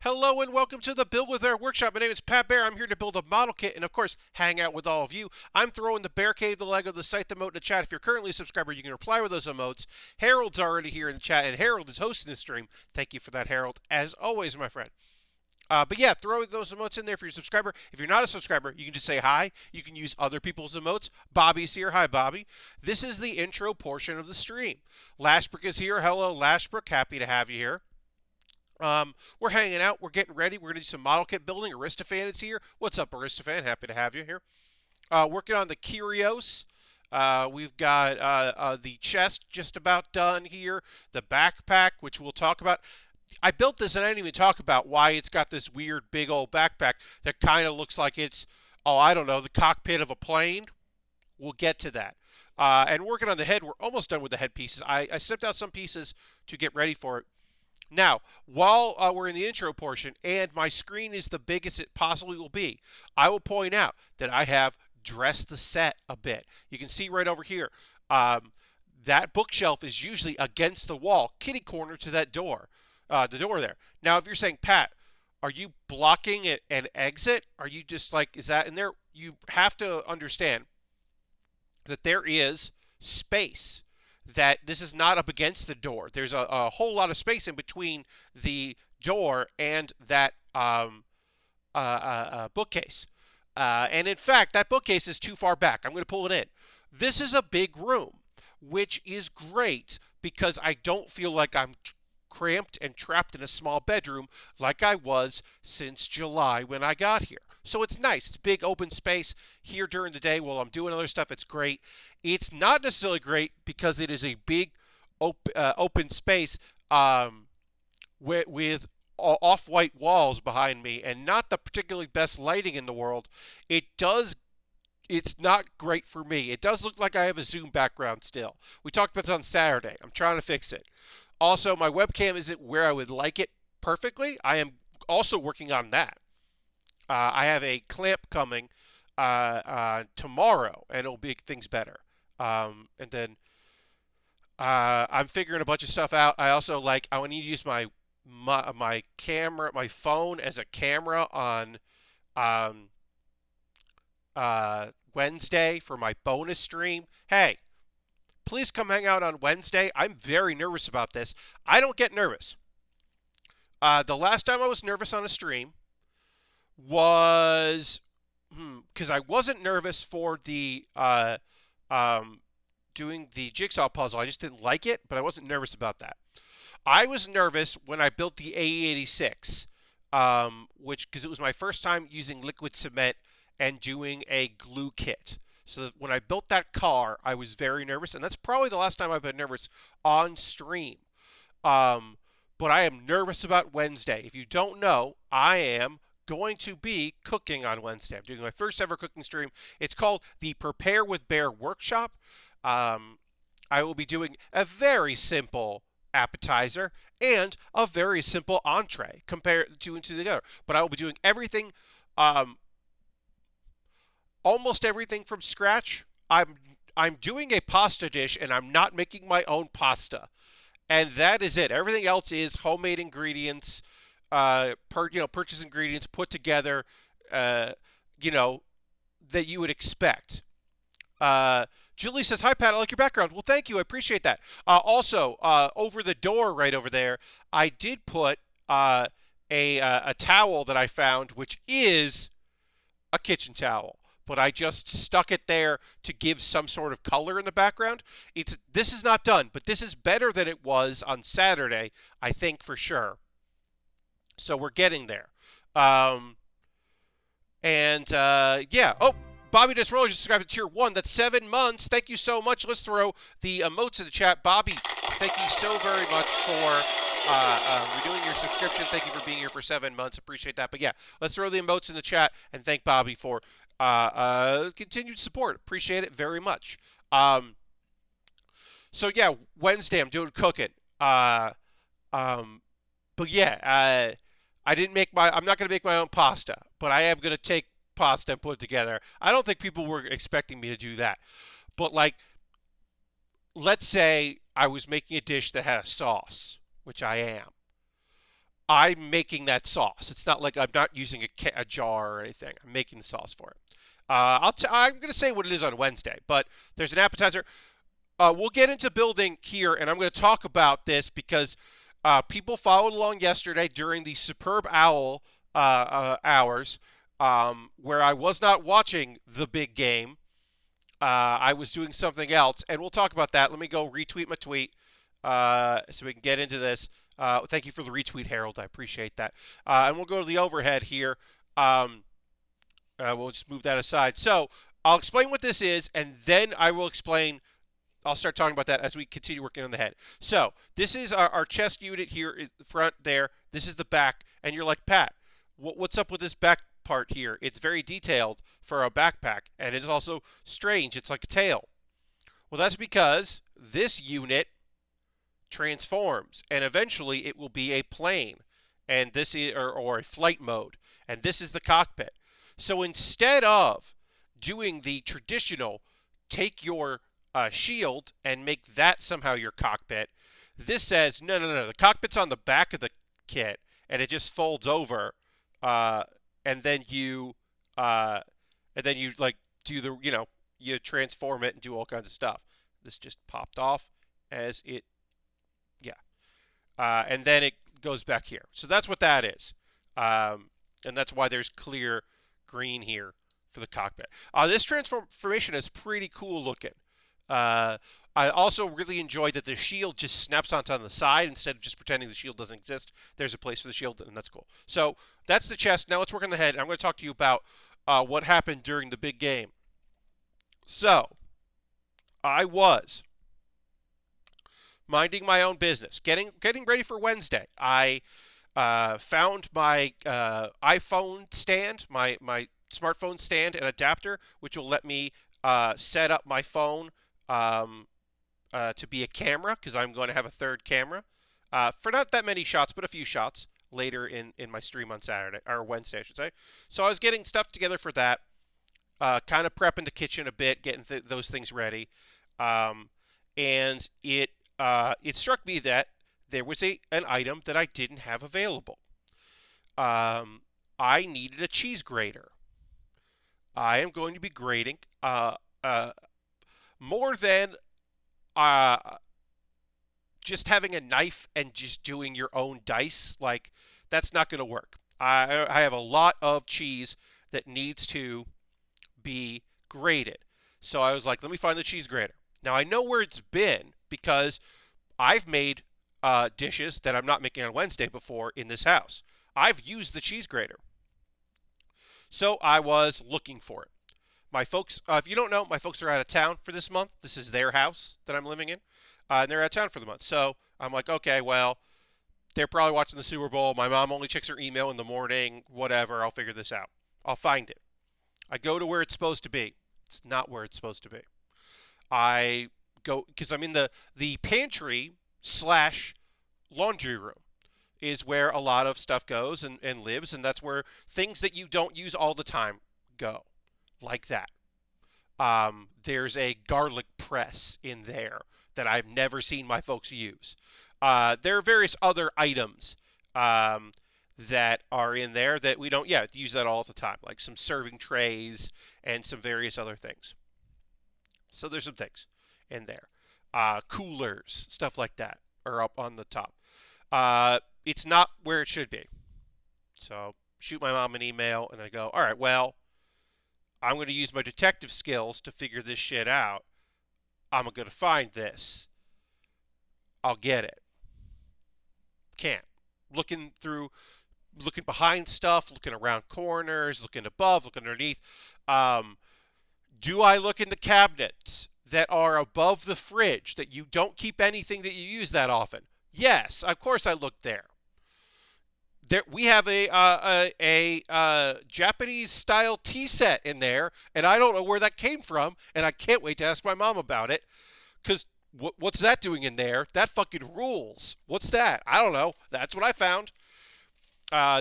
Hello and welcome to the Build With Baer Workshop. My name is Pat Baer. I'm here to build a model kit and, of course, hang out with all of you. I'm throwing the Bear Cave, the Lego, the site, the emote in the chat. If you're currently a subscriber, you can reply with those emotes. Harold's already here in the chat, and Harold is hosting the stream. Thank you for that, Harold, as always, my friend. But yeah, throw those emotes in there for your subscriber. If you're not a subscriber, you can just say hi. You can use other people's emotes. Bobby's here. Hi, Bobby. This is the intro portion of the stream. Lashbrook is here. Hello, Lashbrook. Happy to have you here. We're hanging out. We're getting ready. We're going to do some model kit building. Aristophan is here. What's up, Aristophan? Happy to have you here. Working on the Kyrios. We've got the chest just about done here. The backpack, which we'll talk about. I built this and I didn't even talk about why it's got this weird big old backpack that kind of looks like it's, oh, I don't know, the cockpit of a plane. We'll get to that. And working on the head, we're almost done with the head pieces. I snipped out some pieces to get ready for it. Now, while we're in the intro portion and my screen is the biggest it possibly will be, I will point out that I have dressed the set a bit. You can see right over here, that bookshelf is usually against the wall, kitty corner to that door, the door there. Now, if you're saying, Pat, are you blocking an exit? Are you just like, is that in there? You have to understand that there is space, that this is not up against the door. There's a whole lot of space in between the door and that bookcase. And in fact, that bookcase is too far back. I'm going to pull it in. This is a big room, which is great because I don't feel like I'm cramped and trapped in a small bedroom like I was since July when I got here. So it's nice. It's big open space here during the day while I'm doing other stuff. It's great. It's not necessarily great because it is a big open space with off-white walls behind me and not the particularly best lighting in the world. It's not great for me. It does look like I have a Zoom background still. We talked about this on Saturday. I'm trying to fix it. Also, my webcam isn't where I would like it perfectly. I am also working on that. I have a clamp coming tomorrow, and it'll make things better. And then I'm figuring a bunch of stuff out. I also I need to use my camera, my phone as a camera on Wednesday for my bonus stream. Hey, please come hang out on Wednesday. I'm very nervous about this. I don't get nervous. The last time I was nervous on a stream was because I wasn't nervous for the doing the jigsaw puzzle. I just didn't like it, but I wasn't nervous about that. I was nervous when I built the AE86, because it was my first time using liquid cement and doing a glue kit. So when I built that car, I was very nervous, and that's probably the last time I've been nervous on stream. But I am nervous about Wednesday. If you don't know, I am going to be cooking on Wednesday. I'm doing my first ever cooking stream. It's called the Prepare with Baer Workshop. I will be doing a very simple appetizer and a very simple entree compared to together. But I will be doing everything, almost everything from scratch. I'm doing a pasta dish, and I'm not making my own pasta, and that is it. Everything else is homemade ingredients, purchase ingredients put together, you know, that you would expect. Julie says, "Hi, Pat. I like your background." Well, thank you. I appreciate that. Also, over the door right over there, I did put a towel that I found, which is a kitchen towel, but I just stuck it there to give some sort of color in the background. This is not done, but this is better than it was on Saturday, I think for sure. So we're getting there. Yeah. Oh, Bobby Desroller just subscribed to Tier 1. That's 7 months. Thank you so much. Let's throw the emotes in the chat. Bobby, thank you so very much for renewing your subscription. Thank you for being here for 7 months. Appreciate that. But yeah, let's throw the emotes in the chat and thank Bobby for continued support. Appreciate it very much. So yeah, Wednesday I'm doing cooking. But yeah, I'm not going to make my own pasta, but I am going to take pasta and put it together. I don't think people were expecting me to do that. But let's say I was making a dish that had a sauce, which I am. I'm making that sauce. It's not like I'm not using a jar or anything. I'm making the sauce for it. I'm going to say what it is on Wednesday, but there's an appetizer. We'll get into building here, and I'm going to talk about this because people followed along yesterday during the Superb Owl hours where I was not watching the big game. I was doing something else, and we'll talk about that. Let me go retweet my tweet so we can get into this. Thank you for the retweet, Harold. I appreciate that. And we'll go to the overhead here. We'll just move that aside. So I'll explain what this is, and then I will explain. I'll start talking about that as we continue working on the head. So this is our chest unit here in front there. This is the back, and you're like, Pat, what's up with this back part here? It's very detailed for a backpack, and it's also strange. It's like a tail. Well, that's because this unit transforms, and eventually it will be a plane, and this is or a flight mode, and this is the cockpit. So instead of doing the traditional take your shield and make that somehow your cockpit, this says no. The cockpit's on the back of the kit, and it just folds over, and then you like do the you transform it and do all kinds of stuff. This just popped off as it. And then it goes back here. So that's what that is. And that's why there's clear green here for the cockpit. This transformation is pretty cool looking. I also really enjoyed that the shield just snaps onto the side instead of just pretending the shield doesn't exist. There's a place for the shield, and that's cool. So that's the chest. Now let's work on the head. I'm going to talk to you about what happened during the big game. So I was minding my own business, getting ready for Wednesday. I found my iPhone stand, my smartphone stand and adapter, which will let me set up my phone to be a camera, because I'm going to have a third camera for not that many shots, but a few shots later in my stream on Saturday, or Wednesday, I should say. So I was getting stuff together for that, kind of prepping the kitchen a bit, getting those things ready, and it struck me that there was an item that I didn't have available. I needed a cheese grater. I am going to be grating more than just having a knife and just doing your own dice. Like, that's not going to work. I have a lot of cheese that needs to be grated. So I was like, let me find the cheese grater. Now, I know where it's been because I've made dishes that I'm not making on Wednesday before in this house. I've used the cheese grater. So I was looking for it. My folks, if you don't know, my folks are out of town for this month. This is their house that I'm living in. And they're out of town for the month. So I'm like, okay, well, they're probably watching the Super Bowl. My mom only checks her email in the morning. Whatever, I'll figure this out. I'll find it. I go to where it's supposed to be. It's not where it's supposed to be. I go, because I'm in the pantry / laundry room is where a lot of stuff goes and lives, and that's where things that you don't use all the time go, like that. There's a garlic press in there that I've never seen my folks use. There are various other items that are in there that we don't use that all the time, like some serving trays and some various other things. So there's some things in there. Coolers, stuff like that are up on the top. It's not where it should be. So shoot my mom an email and I go, all right, well, I'm going to use my detective skills to figure this shit out. I'm going to find this. I'll get it. Can't. Looking behind stuff, looking around corners, looking above, looking underneath. Do I look in the cabinets that are above the fridge that you don't keep anything that you use that often? Yes, of course I look there. We have a Japanese style tea set in there, and I don't know where that came from, and I can't wait to ask my mom about it, because what's that doing in there? That fucking rules. What's that? I don't know. That's what I found.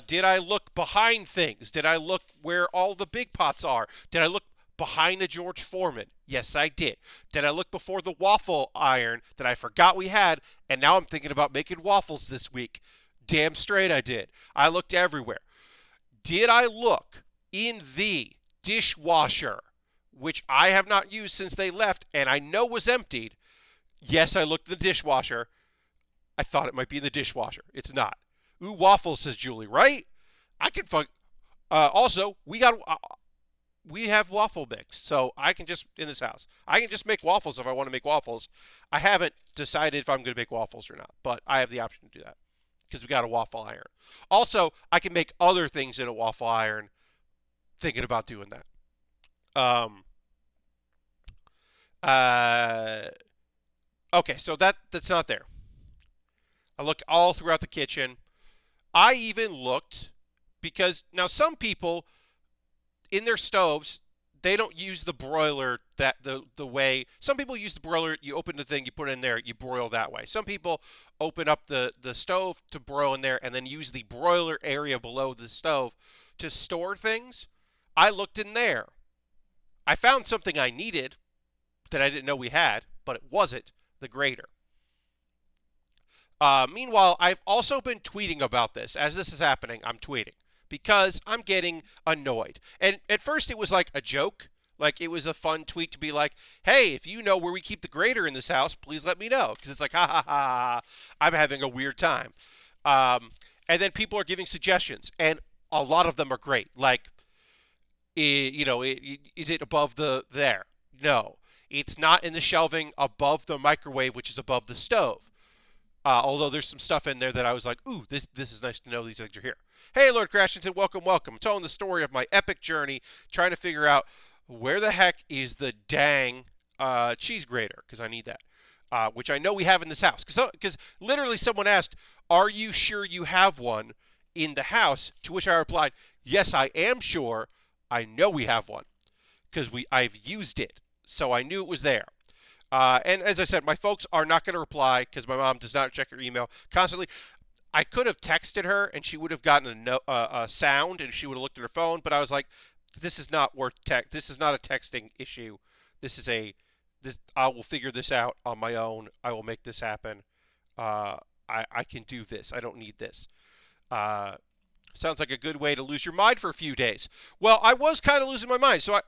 Did I look behind things? Did I look where all the big pots are? Did I look behind the George Foreman? Yes, I did. Did I look before the waffle iron that I forgot we had, and now I'm thinking about making waffles this week? Damn straight I did. I looked everywhere. Did I look in the dishwasher, which I have not used since they left and I know was emptied? Yes, I looked in the dishwasher. I thought it might be in the dishwasher. It's not. Ooh, waffles, says Julie, right? I can fuck. Also, we have waffle mix, so I can just, in this house, I can just make waffles if I want to make waffles. I haven't decided if I'm going to make waffles or not, but I have the option to do that because we got a waffle iron. Also, I can make other things in a waffle iron. Thinking about doing that. Uh, okay, so that's not there. I look all throughout the kitchen. I even looked because now some people in their stoves, they don't use the broiler that the way some people use the broiler. You open the thing, you put it in there, you broil that way. Some people open up the stove to broil in there and then use the broiler area below the stove to store things. I looked in there. I found something I needed that I didn't know we had, but it wasn't the grater. Meanwhile, I've also been tweeting about this. As this is happening, I'm tweeting because I'm getting annoyed. And at first it was like a joke. Like it was a fun tweet to be like, hey, if you know where we keep the grater in this house, please let me know. Because it's like, ha ha ha, I'm having a weird time. And then people are giving suggestions. And a lot of them are great. Like, is it above there? No. It's not in the shelving above the microwave, which is above the stove. Although there's some stuff in there that I was like, ooh, this is nice to know these things are here. Hey, Lord Crashington, welcome. I'm telling the story of my epic journey, trying to figure out where the heck is the dang cheese grater, because I need that, which I know we have in this house. Because literally someone asked, are you sure you have one in the house? To which I replied, yes, I am sure. I know we have one because I've used it, so I knew it was there. And as I said, my folks are not going to reply because my mom does not check her email constantly. I could have texted her and she would have gotten a sound and she would have looked at her phone. But I was like, this is not worth text. This is not a texting issue. I will figure this out on my own. I will make this happen. I can do this. I don't need this. Sounds like a good way to lose your mind for a few days. Well, I was kind of losing my mind. So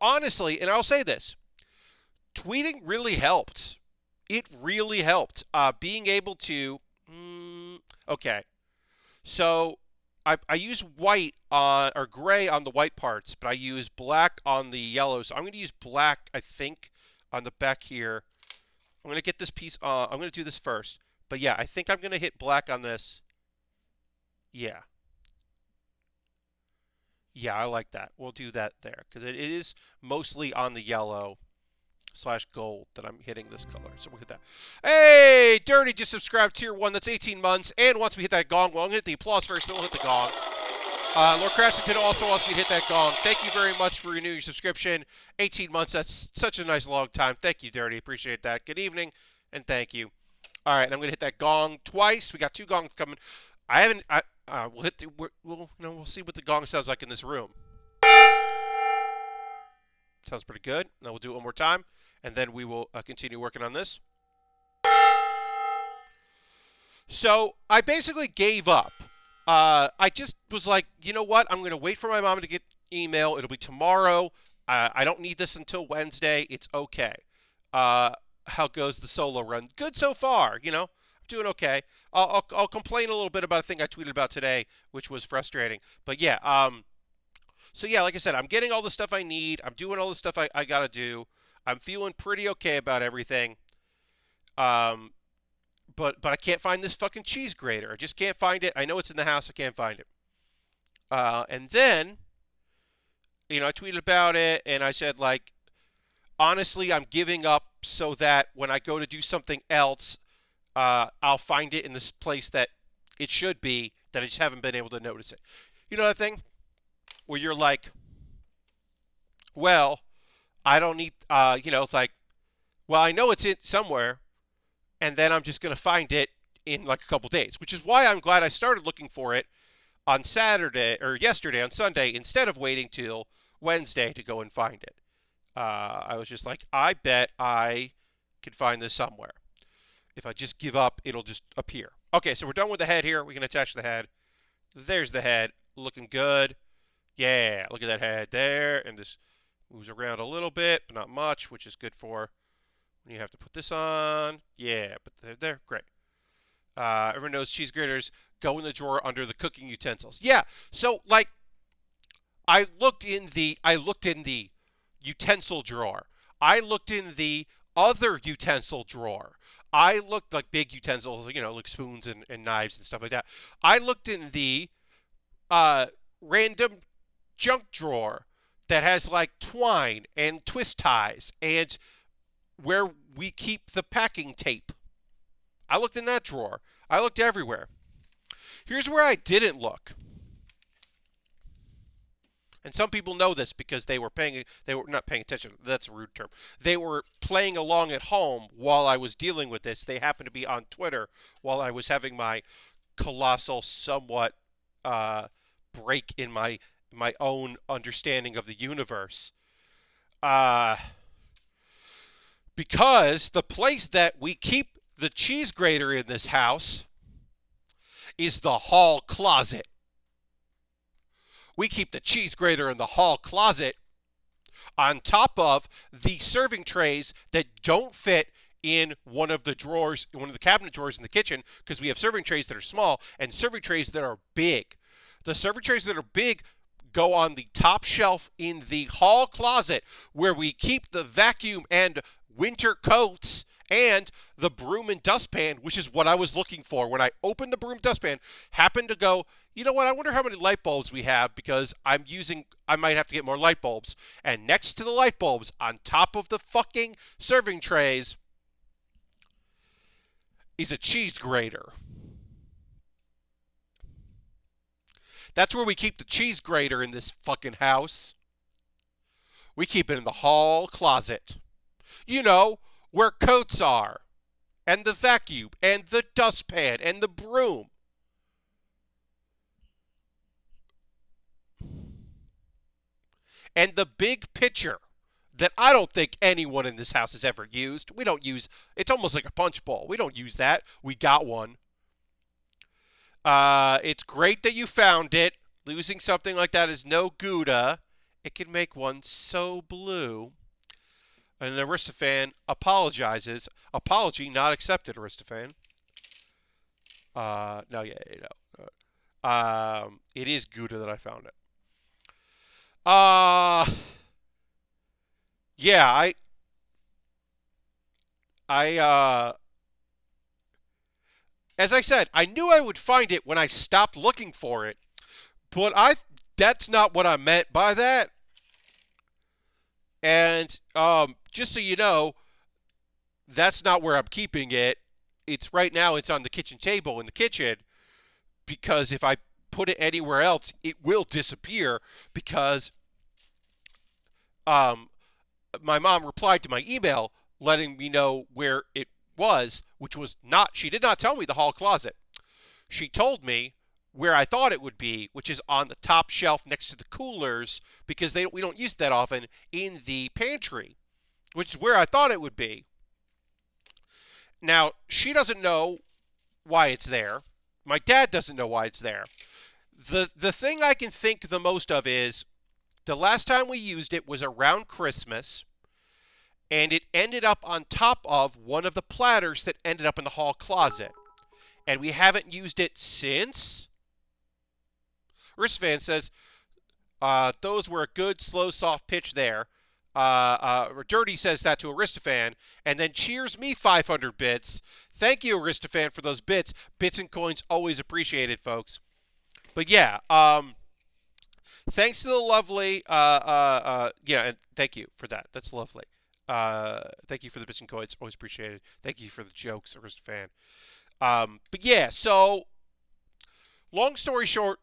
honestly, and I'll say this. Tweeting really helped. It really helped. Being able to... okay. So, I use white or gray on the white parts, but I use black on the yellow. So, I'm going to use black, I think, on the back here. I'm going to get this piece on. I'm going to do this first. But yeah, I think I'm going to hit black on this. Yeah. Yeah, I like that. We'll do that there, because it is mostly on the yellow / gold that I'm hitting this color. So we'll hit that. Hey, Dirty just subscribed tier 1. That's 18 months. And once we hit that gong, well, I'm going to hit the applause first, then we'll hit the gong. Lord Crashington also wants me to hit that gong. Thank you very much for renewing your subscription. 18 months, that's such a nice long time. Thank you, Dirty. Appreciate that. Good evening, and thank you. All right, and I'm going to hit that gong twice. We got 2 gongs coming. We'll see what the gong sounds like in this room. Sounds pretty good. Now we'll do it one more time, and then we will continue working on this. So I basically gave up. I just was like, you know what? I'm going to wait for my mom to get email. It'll be tomorrow. I don't need this until Wednesday. It's okay. How goes the solo run? Good so far. I'm doing okay. I'll complain a little bit about a thing I tweeted about today, which was frustrating. But yeah, so yeah, like I said, I'm getting all the stuff I need. I'm doing all the stuff I got to do. I'm feeling pretty okay about everything. But I can't find this fucking cheese grater. I just can't find it. I know it's in the house. I can't find it. And then, I tweeted about it, and I said, like, honestly, I'm giving up so that when I go to do something else, I'll find it in this place that it should be, that I just haven't been able to notice it. You know that thing? Where you're like, well, I don't need, it's like, well, I know it's in somewhere, and then I'm just going to find it in like a couple days, which is why I'm glad I started looking for it on Saturday, or yesterday on Sunday, instead of waiting till Wednesday to go and find it. I was just like, I bet I can find this somewhere. If I just give up, it'll just appear. Okay, so we're done with the head here. We can attach the head. There's the head. Looking good. Yeah, look at that head there. And this moves around a little bit, but not much, which is good for when you have to put this on. Yeah, but there. Great. Everyone knows cheese graters go in the drawer under the cooking utensils. Yeah, so like I looked in the utensil drawer. I looked in the other utensil drawer. I looked like big utensils, like spoons and knives and stuff like that. I looked in the uh, random junk drawer that has like twine and twist ties and where we keep the packing tape. I looked in that drawer. I looked everywhere. Here's where I didn't look. And some people know this because they were not paying attention. That's a rude term. They were playing along at home while I was dealing with this. They happened to be on Twitter while I was having my colossal, somewhat break in my own understanding of the universe. Because the place that we keep the cheese grater in this house is the hall closet. We keep the cheese grater in the hall closet on top of the serving trays that don't fit in one of the cabinet drawers in the kitchen, because we have serving trays that are small and serving trays that are big. The serving trays that are big go on the top shelf in the hall closet where we keep the vacuum and winter coats and the broom and dustpan, which is what I was looking for. When I opened the broom dustpan, happened to go, you know what, I wonder how many light bulbs we have, because I might have to get more light bulbs. And next to the light bulbs, on top of the fucking serving trays, is a cheese grater. That's where we keep the cheese grater in this fucking house. We keep it in the hall closet. Where coats are, and the vacuum, and the dustpan, and the broom. And the big pitcher that I don't think anyone in this house has ever used. We don't use, it's almost like a punch bowl. We don't use that. We got one. It's great that you found it. Losing something like that is no Gouda. It can make one so blue. And Aristophan apologizes. Apology not accepted, Aristophan. No, yeah, it is Gouda that I found it. Yeah, as I said, I knew I would find it when I stopped looking for it, but that's not what I meant by that. And just so you know, that's not where I'm keeping it. It's right now, it's on the kitchen table in the kitchen, because if I put it anywhere else, it will disappear, because my mom replied to my email letting me know where it was, which was not, she did not tell me the hall closet. She told me where I thought it would be, which is on the top shelf next to the coolers, because we don't use it that often, in the pantry, which is where I thought it would be. Now, she doesn't know why it's there. My dad doesn't know why it's there. The thing I can think the most of is the last time we used it was around Christmas, and it ended up on top of one of the platters that ended up in the hall closet. And we haven't used it since. Ristvan says, those were a good, slow, soft pitch there. Dirty says that to Aristophan, and then cheers me 500 bits. Thank you, Aristophan, for those bits. Bits and coins always appreciated, folks. But yeah, thanks to the lovely, yeah, and thank you for that. That's lovely. Thank you for the bits and coins, always appreciated. Thank you for the jokes, Aristophan. But yeah, so long story short,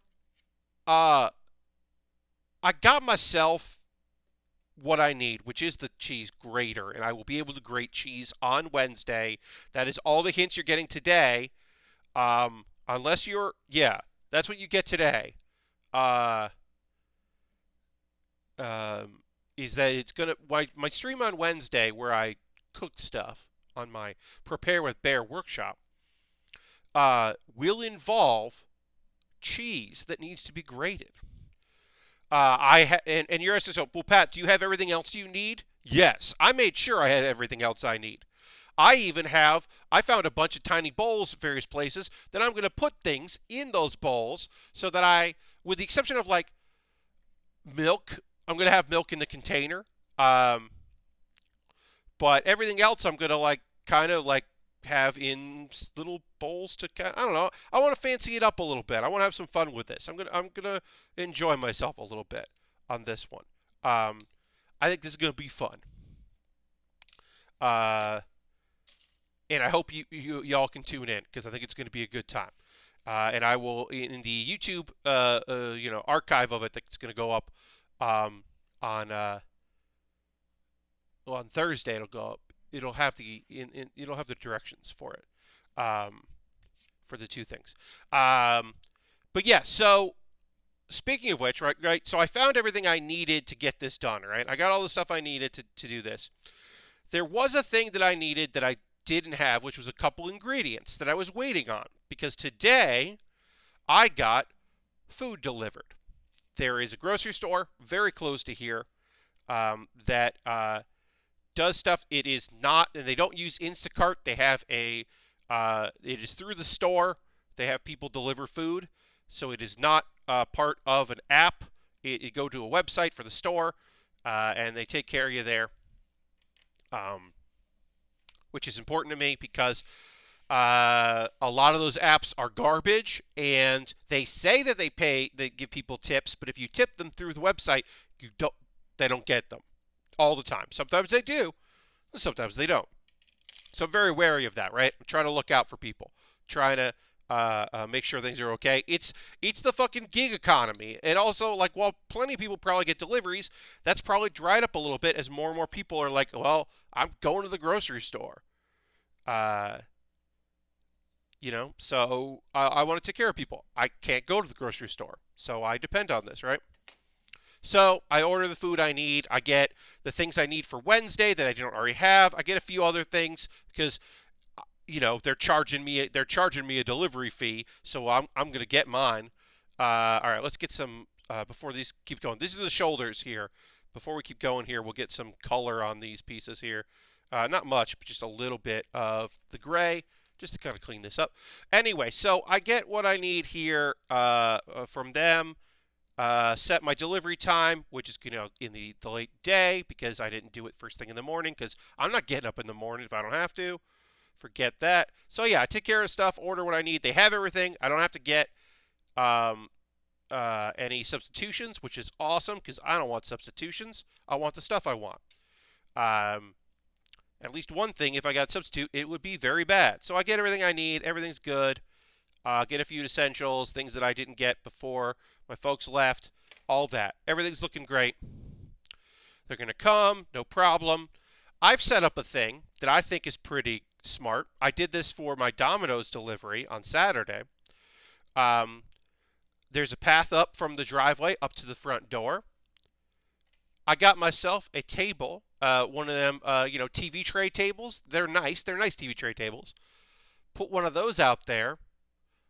I got myself what I need, which is the cheese grater, and I will be able to grate cheese on Wednesday. That is all the hints you're getting today. Unless you're, yeah, that's what you get today. Is that it's gonna my stream on Wednesday where I cooked stuff on my Prepare with Baer Workshop. will involve cheese that needs to be grated. And you're asking, so, well, Pat, do you have everything else you need? Yes, I made sure I had everything else I need. I found a bunch of tiny bowls at various places that I'm going to put things in those bowls so that with the exception of like milk, I'm going to have milk in the container. Um, but everything else I'm going to like kind of like have in little bowls to I don't know. I want to fancy it up a little bit. I want to have some fun with this. I'm gonna enjoy myself a little bit on this one. Um, I think this is gonna be fun. Uh, and I hope y'all can tune in because I think it's gonna be a good time. And I will in the YouTube archive of it that's gonna go up um, on on Thursday. It'll go up. It'll have the directions for it. For the two things. But yeah, so speaking of which, right. So I found everything I needed to get this done, right? I got all the stuff I needed to do this. There was a thing that I needed that I didn't have, which was a couple ingredients that I was waiting on because today I got food delivered. There is a grocery store very close to here that does stuff. It is not, and they don't use Instacart. They have it is through the store. They have people deliver food, so it is not part of an app. You go to a website for the store, and they take care of you there, which is important to me because a lot of those apps are garbage, and they say that they give people tips, but if you tip them through the website, they don't get them all the time. Sometimes they do, and sometimes they don't. So I'm very wary of that, right? I'm trying to look out for people, trying to make sure things are okay. It's the fucking gig economy, and also like while plenty of people probably get deliveries, that's probably dried up a little bit as more and more people are like, well, I'm going to the grocery store, So I want to take care of people. I can't go to the grocery store, so I depend on this, right? So I order the food I need. I get the things I need for Wednesday that I don't already have. I get a few other things because they're charging me a delivery fee, so I'm gonna get mine. All right, let's get some before these keep going. These are the shoulders here. Before we keep going here, we'll get some color on these pieces here. Not much, but just a little bit of the gray, just to kind of clean this up. Anyway, so I get what I need here from them. Set my delivery time, which is in the late day because I didn't do it first thing in the morning because I'm not getting up in the morning if I don't have to. Forget that. So yeah, I take care of stuff, order what I need. They have everything. I don't have to get any substitutions, which is awesome because I don't want substitutions. I want the stuff I want. At least one thing, if I got substitute, it would be very bad. So I get everything I need. Everything's good. Get a few essentials, things that I didn't get before my folks left, all that. Everything's looking great. They're going to come, no problem. I've set up a thing that I think is pretty smart. I did this for my Domino's delivery on Saturday. There's a path up from the driveway up to the front door. I got myself a table, one of them, TV tray tables. They're nice. They're nice TV tray tables. Put one of those out there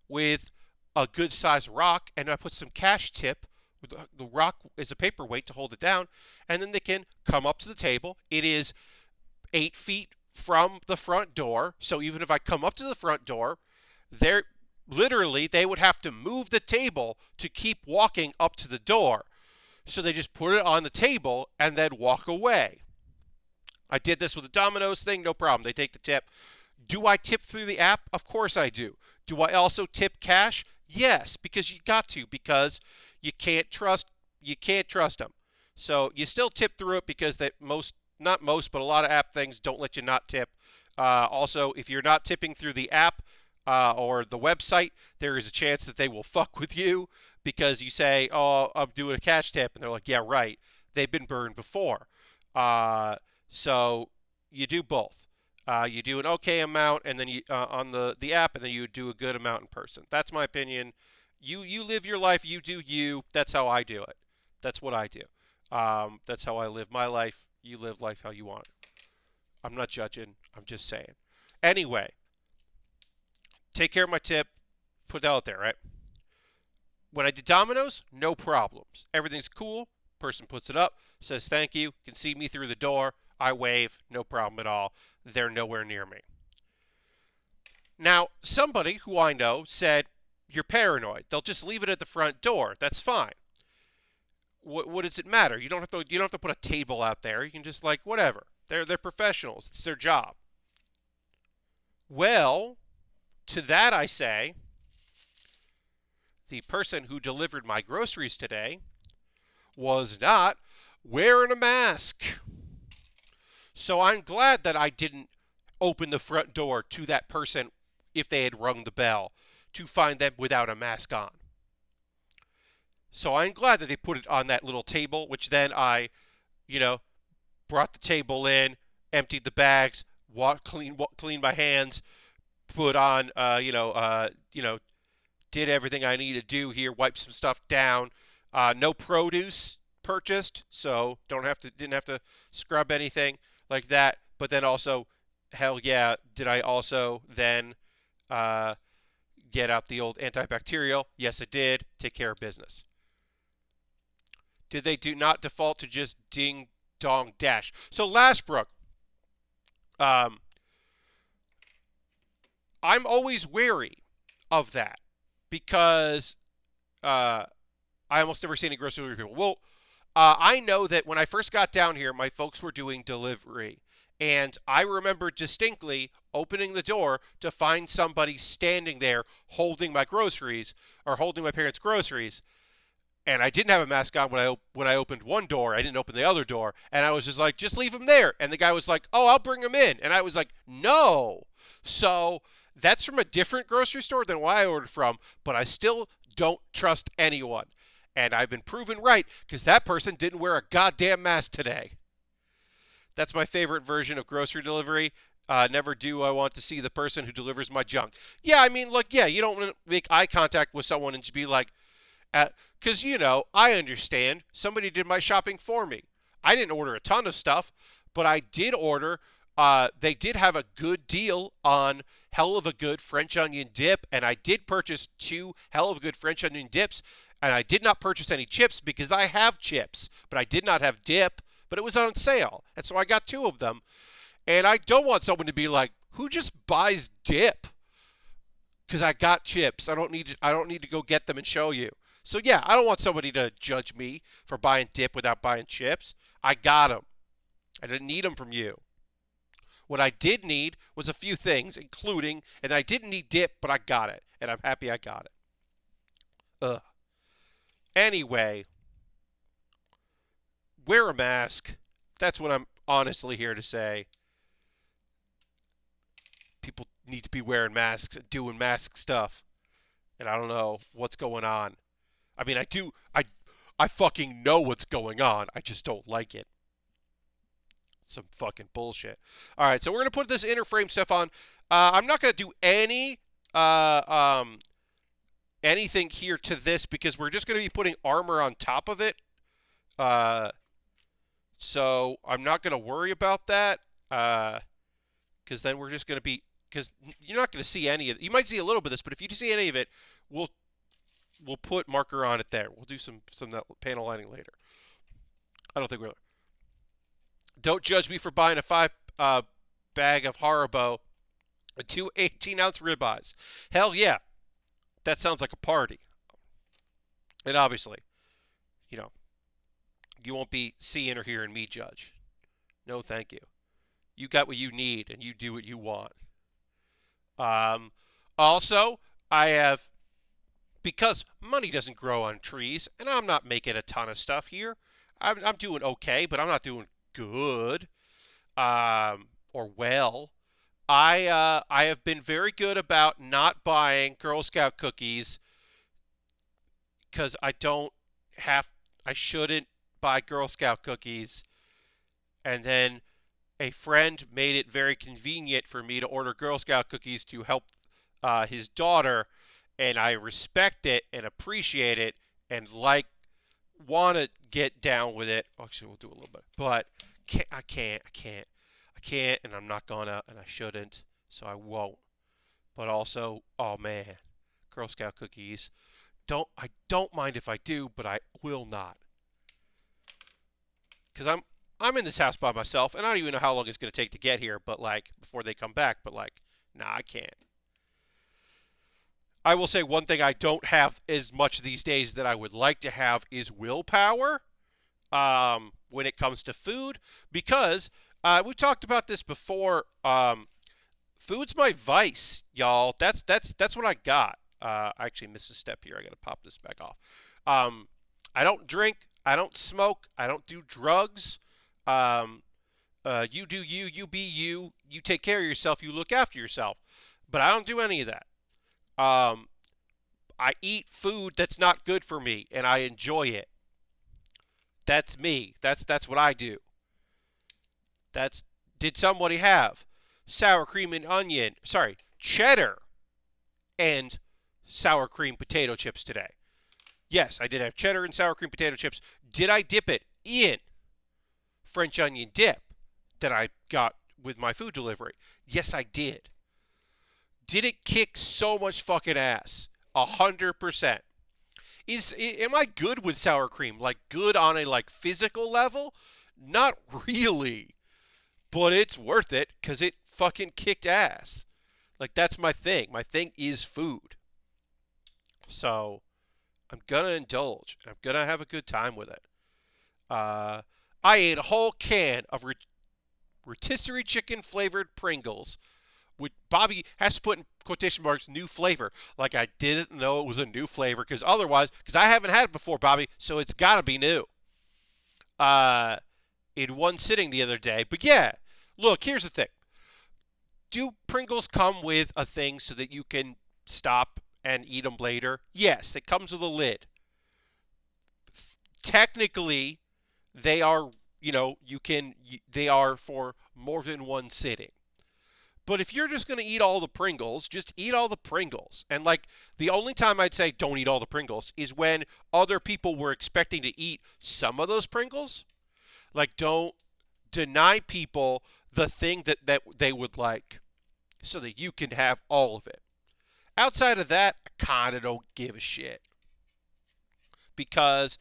with a good sized rock, and I put some cash tip. The rock is a paperweight to hold it down, and then they can come up to the table. It is 8 feet from the front door, so even if I come up to the front door, they would have to move the table to keep walking up to the door. So they just put it on the table and then walk away. I did this with the Domino's thing, no problem. They take the tip. Do I tip through the app? Of course I do. Do I also tip cash? Yes, because you got to, because you can't trust them. So you still tip through it because not most, but a lot of app things don't let you not tip. Also, if you're not tipping through the app or the website, there is a chance that they will fuck with you because you say, "Oh, I'm doing a cash tip," and they're like, "Yeah, right." They've been burned before. So you do both. You do an okay amount, and then you on the app, and then you do a good amount in person. That's my opinion. You live your life. You do you. That's how I do it. That's what I do. That's how I live my life. You live life how you want it. I'm not judging. I'm just saying. Anyway, take care of my tip, put that out there, right? When I did Domino's, no problems. Everything's cool. Person puts it up, says thank you, can see me through the door. I wave, no problem at all. They're nowhere near me. Now, somebody who I know said, you're paranoid. They'll just leave it at the front door. That's fine. What does it matter? You don't have to put a table out there. You can just like whatever. They're professionals. It's their job. Well, to that I say, the person who delivered my groceries today was not wearing a mask. So I'm glad that I didn't open the front door to that person if they had rung the bell to find them without a mask on. So I'm glad that they put it on that little table, which then I, brought the table in, emptied the bags, cleaned my hands, put on, did everything I needed to do here, wiped some stuff down. No produce purchased, so didn't have to scrub anything like that. But then also, hell yeah, did I also then get out the old antibacterial? Yes, it did. Take care of business. Did they do not default to just ding dong dash? So Lashbrook, I'm always wary of that because I almost never see any grocery delivery people. Well, I know that when I first got down here, my folks were doing delivery. And I remember distinctly opening the door to find somebody standing there holding my groceries or holding my parents' groceries. And I didn't have a mask on when I opened one door. I didn't open the other door. And I was just like, just leave him there. And the guy was like, oh, I'll bring him in. And I was like, no. So that's from a different grocery store than what I ordered from. But I still don't trust anyone. And I've been proven right because that person didn't wear a goddamn mask today. That's my favorite version of grocery delivery. Never do I want to see the person who delivers my junk. Yeah, I mean, look, yeah, you don't want to make eye contact with someone and just be like, because, I understand. Somebody did my shopping for me. I didn't order a ton of stuff, but I did order. They did have a good deal on hell of a good French onion dip, and I did purchase 2 hell of a good French onion dips, and I did not purchase any chips because I have chips, but I did not have dip, but it was on sale, and so I got 2 of them. And I don't want someone to be like, who just buys dip? Because I got chips. I don't need to go get them and show you. So yeah, I don't want somebody to judge me for buying dip without buying chips. I got them. I didn't need them from you. What I did need was a few things, including, and I didn't need dip, but I got it. And I'm happy I got it. Ugh. Anyway, wear a mask. That's what I'm honestly here to say. People need to be wearing masks and doing mask stuff. And I don't know what's going on. I mean, I fucking know what's going on. I just don't like it. Some fucking bullshit. All right, so we're gonna put this inner frame stuff on. I'm not gonna do anything here to this because we're just gonna be putting armor on top of it. So I'm not gonna worry about that. Because then we're just gonna be because you're not gonna see any of it. You might see a little bit of this, but if you see any of it, we'll put marker on it there. We'll do some panel lining later. I don't think we'll. Don't judge me for buying a 5 bag of Haribo and 2 18-ounce ribeyes. Hell yeah. That sounds like a party. And obviously, you won't be seeing or hearing me judge. No, thank you. You got what you need, and you do what you want. Also, I have, because money doesn't grow on trees, and I'm not making a ton of stuff here. I'm doing okay, but I'm not doing good, or well. I have been very good about not buying Girl Scout cookies because I shouldn't buy Girl Scout cookies. And then a friend made it very convenient for me to order Girl Scout cookies to help his daughter, and I respect it and appreciate it and want to get down with it. Actually, we'll do a little bit, but I can't, and I'm not gonna, and I shouldn't, so I won't. but also, oh man, Girl Scout cookies. I don't mind if I do, but I will not. Because I'm in this house by myself, and I don't even know how long it's going to take to get here, but like, before they come back, but like, nah, I can't. I will say one thing I don't have as much these days that I would like to have is willpower when it comes to food, because we've talked about this before. Food's my vice, y'all. That's what I got. I actually missed a step here. I got to pop this back off. I don't drink. I don't smoke. I don't do drugs. Um, you do you. You be you. You take care of yourself. You look after yourself. But I don't do any of that. Um, I eat food that's not good for me, and I enjoy it. That's me. That's what I do. That's Did somebody have sour cream and onion? Sorry, cheddar and sour cream potato chips today? Yes, I did have cheddar and sour cream potato chips. Did I dip it in French onion dip that I got with my food delivery? Yes, I did. Did it kick so much fucking ass? 100%. Am I good with sour cream? Like good on a like physical level? Not really. But it's worth it because it fucking kicked ass. Like that's my thing. My thing is food. So I'm gonna indulge. I'm gonna have a good time with it. I ate a whole can of rotisserie chicken flavored Pringles, which Bobby has to put in quotation marks new flavor. Like I didn't know it was a new flavor because I haven't had it before, Bobby, so it's gotta be new. In one sitting the other day. But yeah, look, here's the thing. Do Pringles come with a thing so that you can stop and eat them later? Yes, it comes with a lid. Technically, they are, they are for more than one sitting. But if you're just going to eat all the Pringles, just eat all the Pringles. And like the only time I'd say don't eat all the Pringles is when other people were expecting to eat some of those Pringles. Like don't deny people the thing that they would like so that you can have all of it. Outside of that, I kind of don't give a shit. Because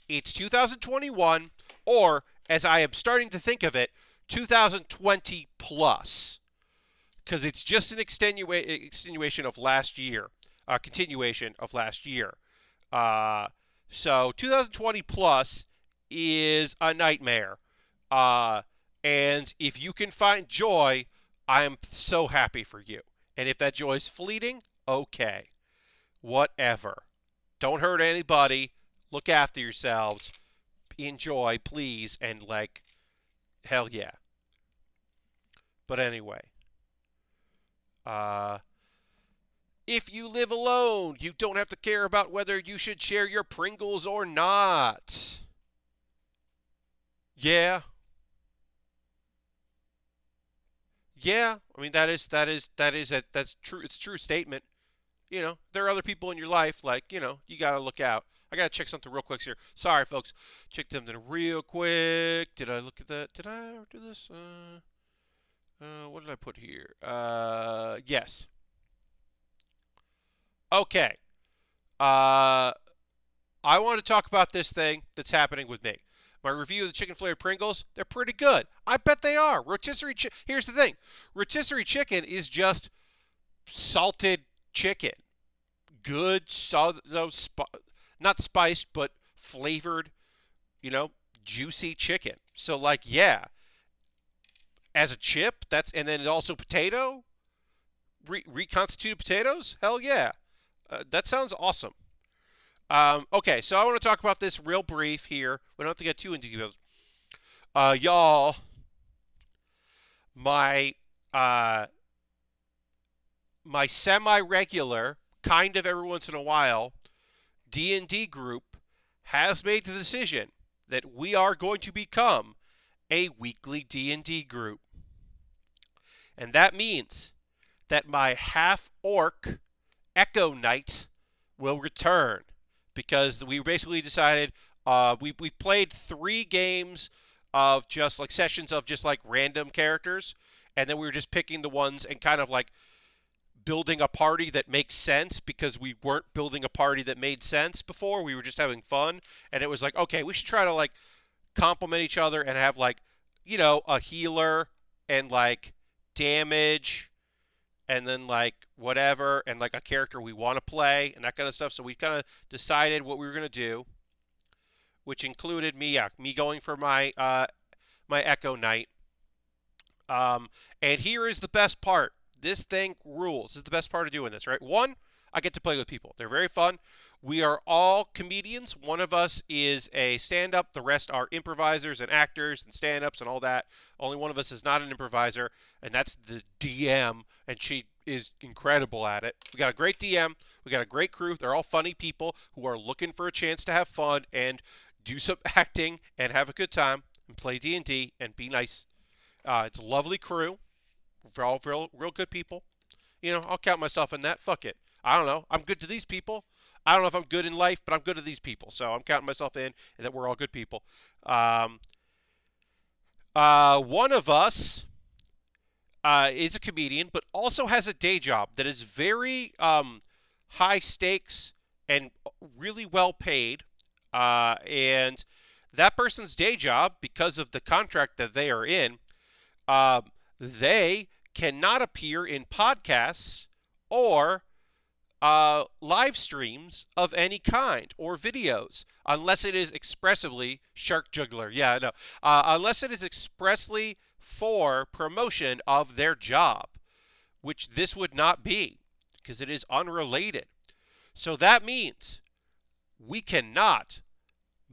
it's 2021, or as I am starting to think of it, 2020 plus. Because it's just an extenuation of last year, continuation of last year. So 2020 plus is a nightmare. And if you can find joy, I am so happy for you. And if that joy is fleeting, okay. Whatever. Don't hurt anybody. Look after yourselves. Enjoy, please. And like, hell yeah. But anyway. If you live alone, you don't have to care about whether you should share your Pringles or not. Yeah. Yeah, I mean that's true. It's a true statement. There are other people in your life, like you gotta look out. I gotta check something real quick here. Sorry, folks. Check something real quick. Did I look at that? Did I do this? What did I put here? Yes. Okay. I want to talk about this thing that's happening with me. My review of the chicken flavored Pringles, they're pretty good. I bet they are. Here's the thing. Rotisserie chicken is just salted chicken. Good, not spiced, but flavored, juicy chicken. So like, yeah. As a chip, and then also potato, reconstituted potatoes? Hell yeah. That sounds awesome. Okay, so I want to talk about this real brief here. We don't have to get too into details. Y'all, my semi-regular, kind of every once in a while, D&D group has made the decision that we are going to become a weekly D&D group. And that means that my half-orc Echo Knight will return. Because we basically decided we played 3 games of just like sessions of just like random characters, and then we were just picking the ones and kind of like building a party that makes sense because we weren't building a party that made sense before. We were just having fun, and it was like, okay, we should try to like complement each other and have like, a healer and like damage and then like whatever and like a character we want to play and that kind of stuff. So we kind of decided what we were going to do, which included me going for my Echo Knight. And here is the best part. This thing rules. This is the best part of doing this, right? One, I get to play with people. They're very fun. We are all comedians. One of us is a stand-up. The rest are improvisers and actors and stand-ups and all that. Only one of us is not an improviser, and that's the DM, and she is incredible at it. We got a great DM. We got a great crew. They're all funny people who are looking for a chance to have fun and do some acting and have a good time and play D&D and be nice. It's a lovely crew. We're all real good people. I'll count myself in that. Fuck it. I don't know. I'm good to these people. I don't know if I'm good in life, but I'm good to these people. So I'm counting myself in and that we're all good people. One of us is a comedian, but also has a day job that is very high stakes and really well paid. And that person's day job, because of the contract that they are in, they cannot appear in podcasts or live streams of any kind or videos unless it is expressly shark juggler. Yeah, no. Unless it is expressly for promotion of their job, which this would not be because it is unrelated. So that means we cannot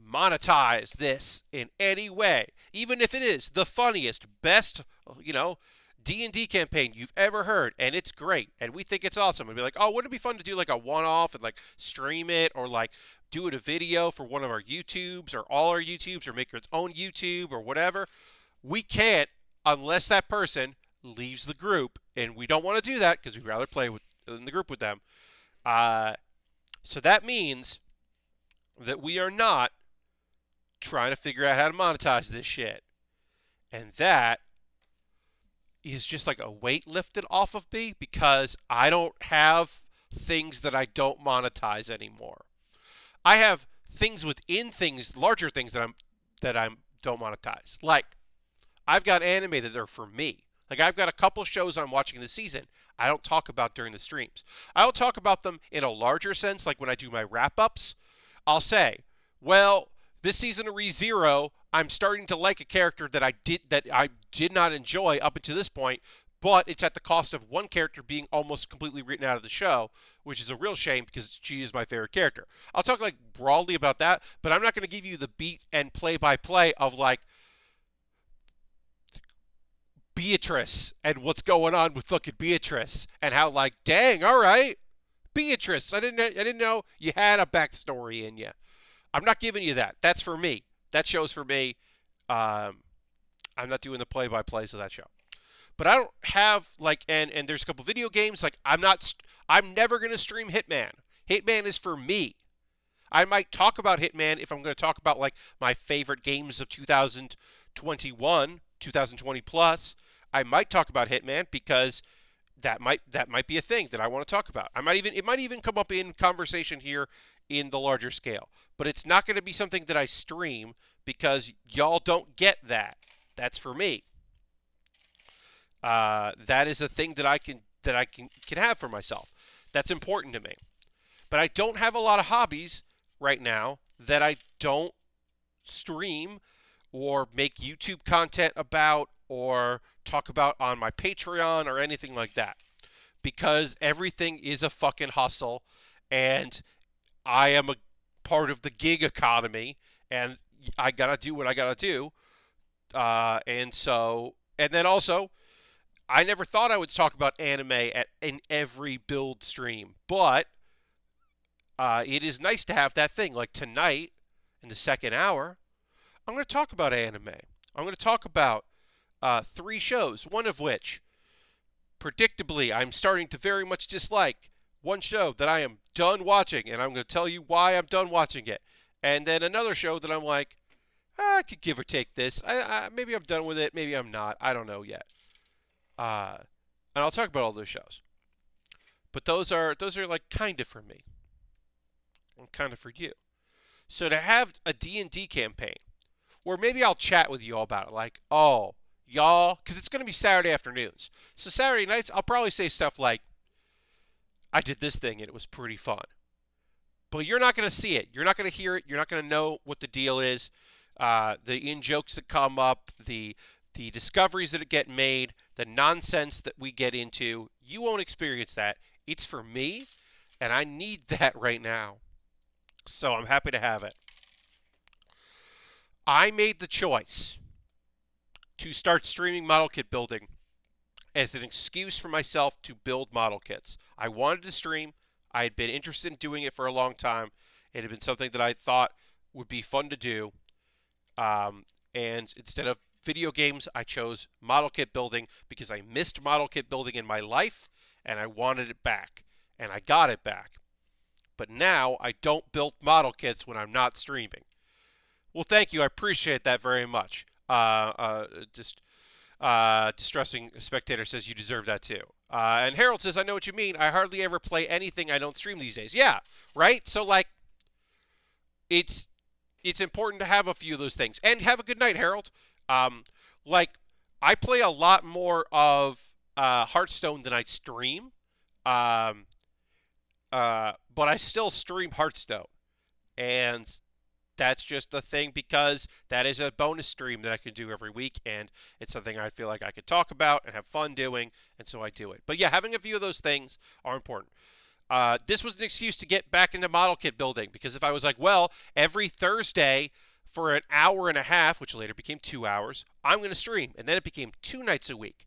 monetize this in any way, even if it is the funniest, best, D&D campaign you've ever heard, and it's great, and we think it's awesome. And be like, oh, wouldn't it be fun to do like a one-off and like stream it, or like do it a video for one of our YouTubes or all our YouTubes, or make its own YouTube or whatever? We can't unless that person leaves the group, and we don't want to do that because we'd rather play in the group with them. So that means that we are not trying to figure out how to monetize this shit. And that is just like a weight lifted off of me because I don't have things that I don't monetize anymore. I have things within things, larger things that I don't monetize. Like, I've got anime that are for me. Like, I've got a couple shows I'm watching this season I don't talk about during the streams. I don't talk about them in a larger sense, like when I do my wrap-ups. I'll say, well, this season of ReZero, I'm starting to like a character that I did not enjoy up until this point, but it's at the cost of one character being almost completely written out of the show, which is a real shame because she is my favorite character. I'll talk like broadly about that, but I'm not going to give you the beat and play-by-play of like Beatrice and what's going on with fucking Beatrice and how like, dang, all right, Beatrice, I didn't know you had a backstory in you. I'm not giving you that. That's for me. That show's for me. I'm not doing the play-by-plays of that show. But I don't have like, and there's a couple video games like I'm never gonna stream Hitman. Hitman is for me. I might talk about Hitman if I'm going to talk about like my favorite games of 2021, 2020 plus. I might talk about Hitman because that might be a thing that I want to talk about. It might even come up in conversation here in the larger scale. But it's not going to be something that I stream because y'all don't get that. That's for me. That is a thing that I can have for myself. That's important to me. But I don't have a lot of hobbies right now that I don't stream or make YouTube content about or talk about on my Patreon or anything like that. Because everything is a fucking hustle and I am a part of the gig economy and I gotta do what I gotta do. And then also, I never thought I would talk about anime in every build stream, but it is nice to have that thing. Like tonight, in the second hour, I'm going to talk about anime. I'm going to talk about 3 shows, one of which, predictably, I'm starting to very much dislike. One show that I am done watching, and I'm going to tell you why I'm done watching it. And then another show that I'm like, I could give or take this. Maybe I'm done with it, maybe I'm not. I don't know yet. And I'll talk about all those shows. But those are like kind of for me and kind of for you. So to have a D&D campaign, or maybe I'll chat with you all about it, like, oh, y'all, because it's going to be Saturday afternoons. So Saturday nights, I'll probably say stuff like, I did this thing and it was pretty fun. But you're not going to see it. You're not going to hear it. You're not going to know what the deal is. The in-jokes that come up, the discoveries that get made, the nonsense that we get into. You won't experience that. It's for me, and I need that right now. So I'm happy to have it. I made the choice to start streaming model kit building as an excuse for myself to build model kits. I wanted to stream. I had been interested in doing it for a long time. It had been something that I thought would be fun to do. And instead of video games, I chose model kit building because I missed model kit building in my life and I wanted it back. And I got it back. But now I don't build model kits when I'm not streaming. Well, thank you. I appreciate that very much. Distressing Spectator says you deserve that too. And Harold says, I know what you mean. I hardly ever play anything I don't stream these days. Yeah, right? So, like, it's important to have a few of those things. And have a good night, Harold. Like, I play a lot more of Hearthstone than I stream. But I still stream Hearthstone. And that's just a thing because that is a bonus stream that I can do every week, and it's something I feel like I could talk about and have fun doing, and so I do it. But yeah, having a few of those things are important. This was an excuse to get back into model kit building, because if I was like, well, every Thursday for an hour and a half, which later became 2 hours, I'm going to stream, and then it became 2 nights a week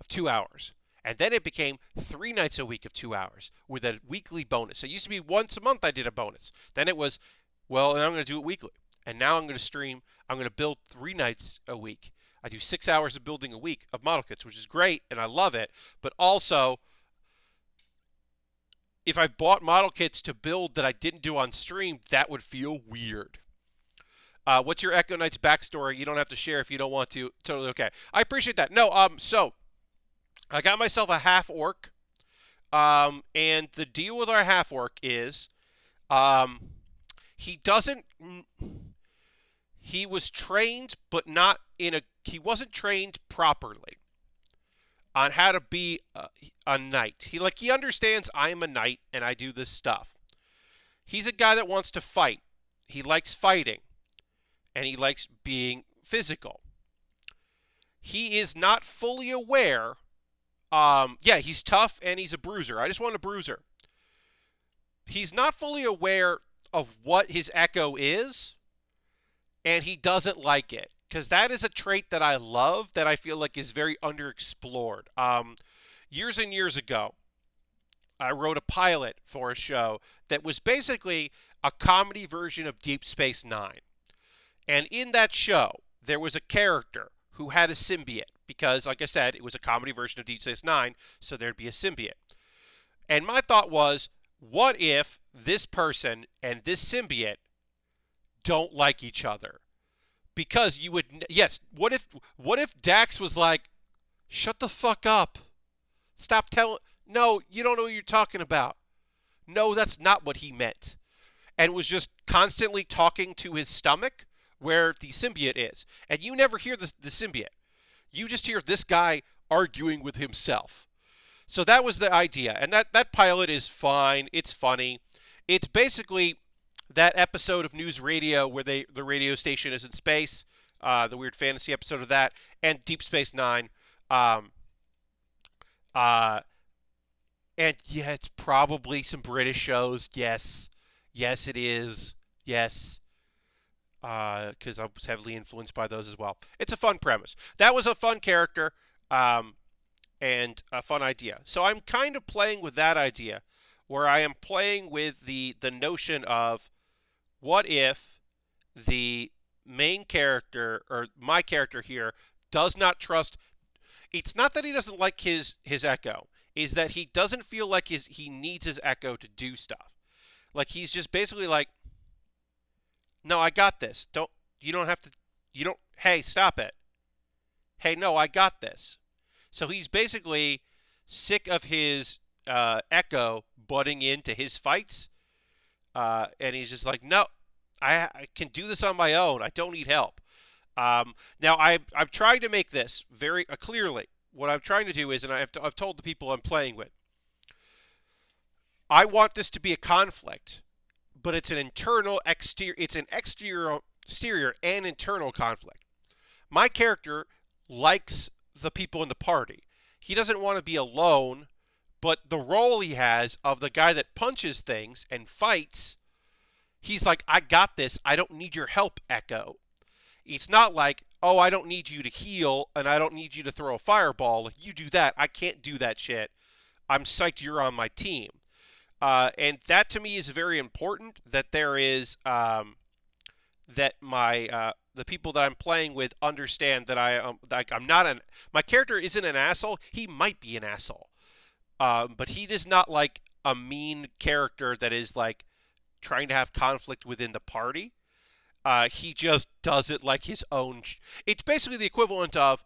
of 2 hours. And then it became 3 nights a week of 2 hours with a weekly bonus. It used to be once a month I did a bonus. Then it was, well, and I'm going to do it weekly. And now I'm going to stream. I'm going to build 3 nights a week. I do 6 hours of building a week of model kits, which is great, and I love it. But also, if I bought model kits to build that I didn't do on stream, that would feel weird. What's your Echo Knight's backstory? You don't have to share if you don't want to. Totally okay. I appreciate that. No, so I got myself a half orc, and the deal with our half orc is, he was trained, but not he wasn't trained properly on how to be a knight. He understands I am a knight and I do this stuff. He's a guy that wants to fight. He likes fighting, and he likes being physical. He is not fully aware. Yeah, he's tough and he's a bruiser. I just want a bruiser. He's not fully aware of what his echo is, and he doesn't like it, because that is a trait that I love that I feel like is very underexplored. Years and years ago, I wrote a pilot for a show that was basically a comedy version of Deep Space Nine. And in that show, there was a character who had a symbiote, because, like I said, it was a comedy version of Deep Space Nine, so there'd be a symbiote. And my thought was, what if this person and this symbiote don't like each other? Because you would, yes, what if Dax was like, shut the fuck up. Stop telling, no, you don't know what you're talking about. No, that's not what he meant. And was just constantly talking to his stomach where the symbiote is. And you never hear the symbiote. You just hear this guy arguing with himself. So that was the idea. And that pilot is fine. It's funny. It's basically that episode of News Radio where the radio station is in space, the weird fantasy episode of that, and Deep Space Nine. And yeah, it's probably some British shows. Yes, it is. Yes. Because I was heavily influenced by those as well. It's a fun premise. That was a fun character, and a fun idea. So I'm kind of playing with that idea, where I am playing with the notion of, what if the main character, or my character here, does not trust. It's not that he doesn't like his echo, is that he doesn't feel like he needs his echo to do stuff. Like, he's just basically like, no, I got this. Hey, stop it. Hey, no, I got this. So he's basically sick of his Echo butting into his fights, and he's just like, no, I can do this on my own. I don't need help. Now, I'm trying to make this very clearly. What I'm trying to do is, and I've told the people I'm playing with, I want this to be a conflict, but it's an internal exterior. It's an exterior and internal conflict. My character likes the people in the party. He doesn't want to be alone, but the role he has of the guy that punches things and fights, he's like, I got this. I don't need your help, Echo. It's not like, oh, I don't need you to heal and I don't need you to throw a fireball. You do that. I can't do that shit. I'm psyched you're on my team. And that to me is very important, that there is that my the people that I'm playing with understand that I'm not my character isn't an asshole. He might be an asshole, but he is not like a mean character that is like trying to have conflict within the party. He just does it like his own. It's basically the equivalent of,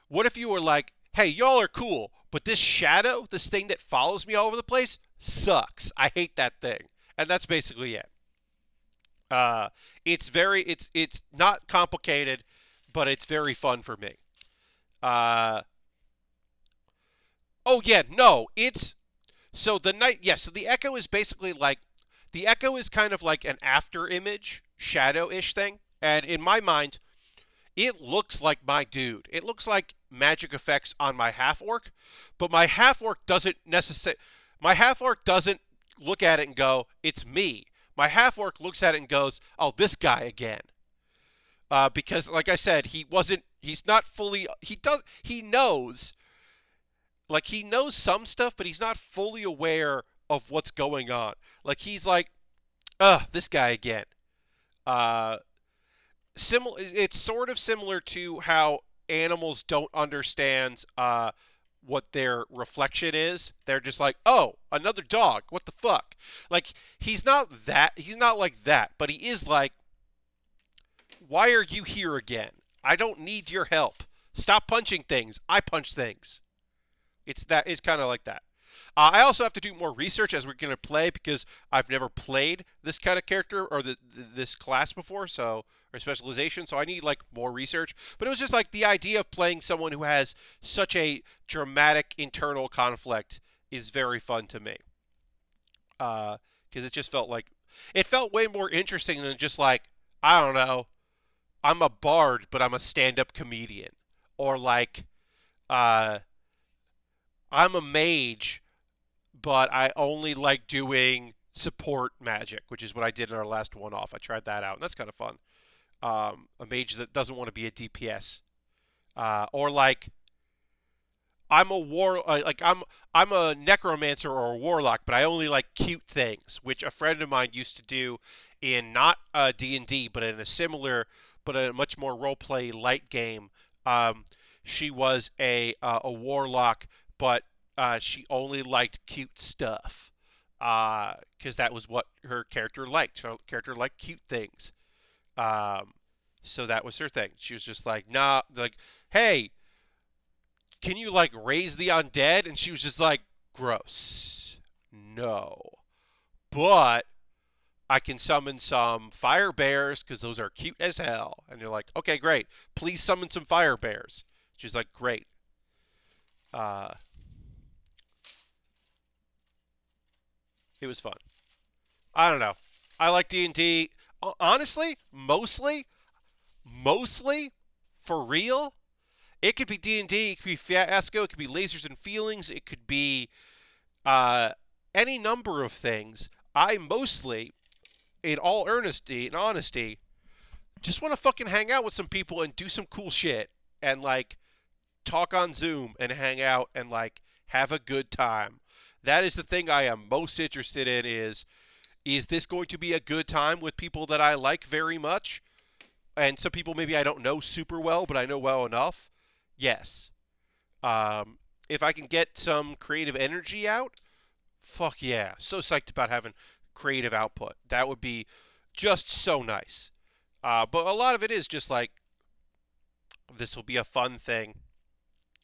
what if you were like, hey, y'all are cool, but this shadow, this thing that follows me all over the place, sucks. I hate that thing. And that's basically it. It's not complicated, but it's very fun for me. Oh yeah, no, it's so the night. Yes, so the Echo is basically like, the Echo is kind of like an after image, shadow-ish thing, and in my mind, it looks like my dude. It looks like magic effects on my half-orc, but my half-orc doesn't necessarily. My half-orc doesn't look at it and go, it's me. My half-orc looks at it and goes, oh, this guy again. Because, like I said, he's not fully, he knows, like, he knows some stuff, but he's not fully aware of what's going on. Like, he's like, this guy again. It's sort of similar to how animals don't understand what their reflection is. They're just like, oh, another dog. What the fuck? Like, he's not like that, but he is like, why are you here again? I don't need your help. Stop punching things. I punch things. It's kind of like that. I also have to do more research as we're going to play, because I've never played this kind of character or this class before, or specialization, so I need like more research. But it was just like the idea of playing someone who has such a dramatic internal conflict is very fun to me. Because it just felt way more interesting than just like, I don't know, I'm a bard, but I'm a stand-up comedian. Or like, I'm a mage, but I only like doing support magic, which is what I did in our last one-off. I tried that out, and that's kind of fun. A mage that doesn't want to be a DPS. Or like, I'm a necromancer or a warlock, but I only like cute things, which a friend of mine used to do in not D&D, but in a much more role-play light game. She was a warlock, but she only liked cute stuff, because that was what her character liked. Her character liked cute things. So that was her thing. She was just like, nah, like, hey, can you like raise the undead? And she was just like, gross. No. But I can summon some fire bears because those are cute as hell. And you're like, okay, great. Please summon some fire bears. She's like, great. It was fun. I don't know. I like D&D. Honestly, mostly, for real. It could be D&D. It could be Fiasco. It could be Lasers and Feelings. It could be any number of things. I mostly, in all earnesty and honesty, just want to fucking hang out with some people and do some cool shit. And, like, talk on Zoom and hang out and, like, have a good time. That is the thing I am most interested in is this going to be a good time with people that I like very much? And some people maybe I don't know super well, but I know well enough? Yes. If I can get some creative energy out, fuck yeah. So psyched about having creative output. That would be just so nice. But a lot of it is just like, this will be a fun thing,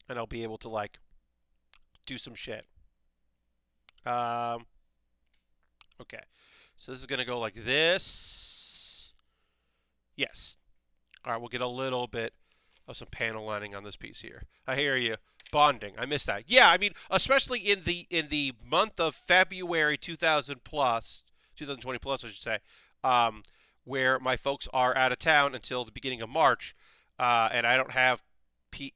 and I'll be able to, like, do some shit. Um, okay. So this is going to go like this. Yes. All right, we'll get a little bit of some panel lining on this piece here. I hear you. Bonding. I missed that. Yeah, I mean, especially in the month of February 2020 plus, I should say, where my folks are out of town until the beginning of March, and I don't have.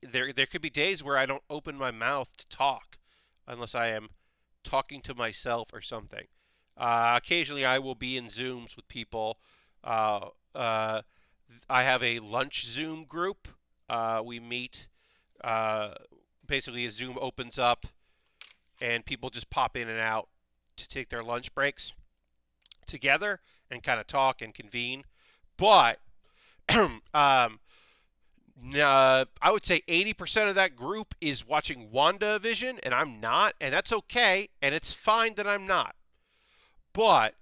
There could be days where I don't open my mouth to talk, unless I am talking to myself or something. Occasionally, I will be in Zooms with people. Uh, uh, I have a lunch Zoom group. We meet. Uh, Basically, a Zoom opens up and people just pop in and out to take their lunch breaks together and kind of talk and convene. But I would say 80% of that group is watching WandaVision, and I'm not, and that's okay, and it's fine that I'm not. But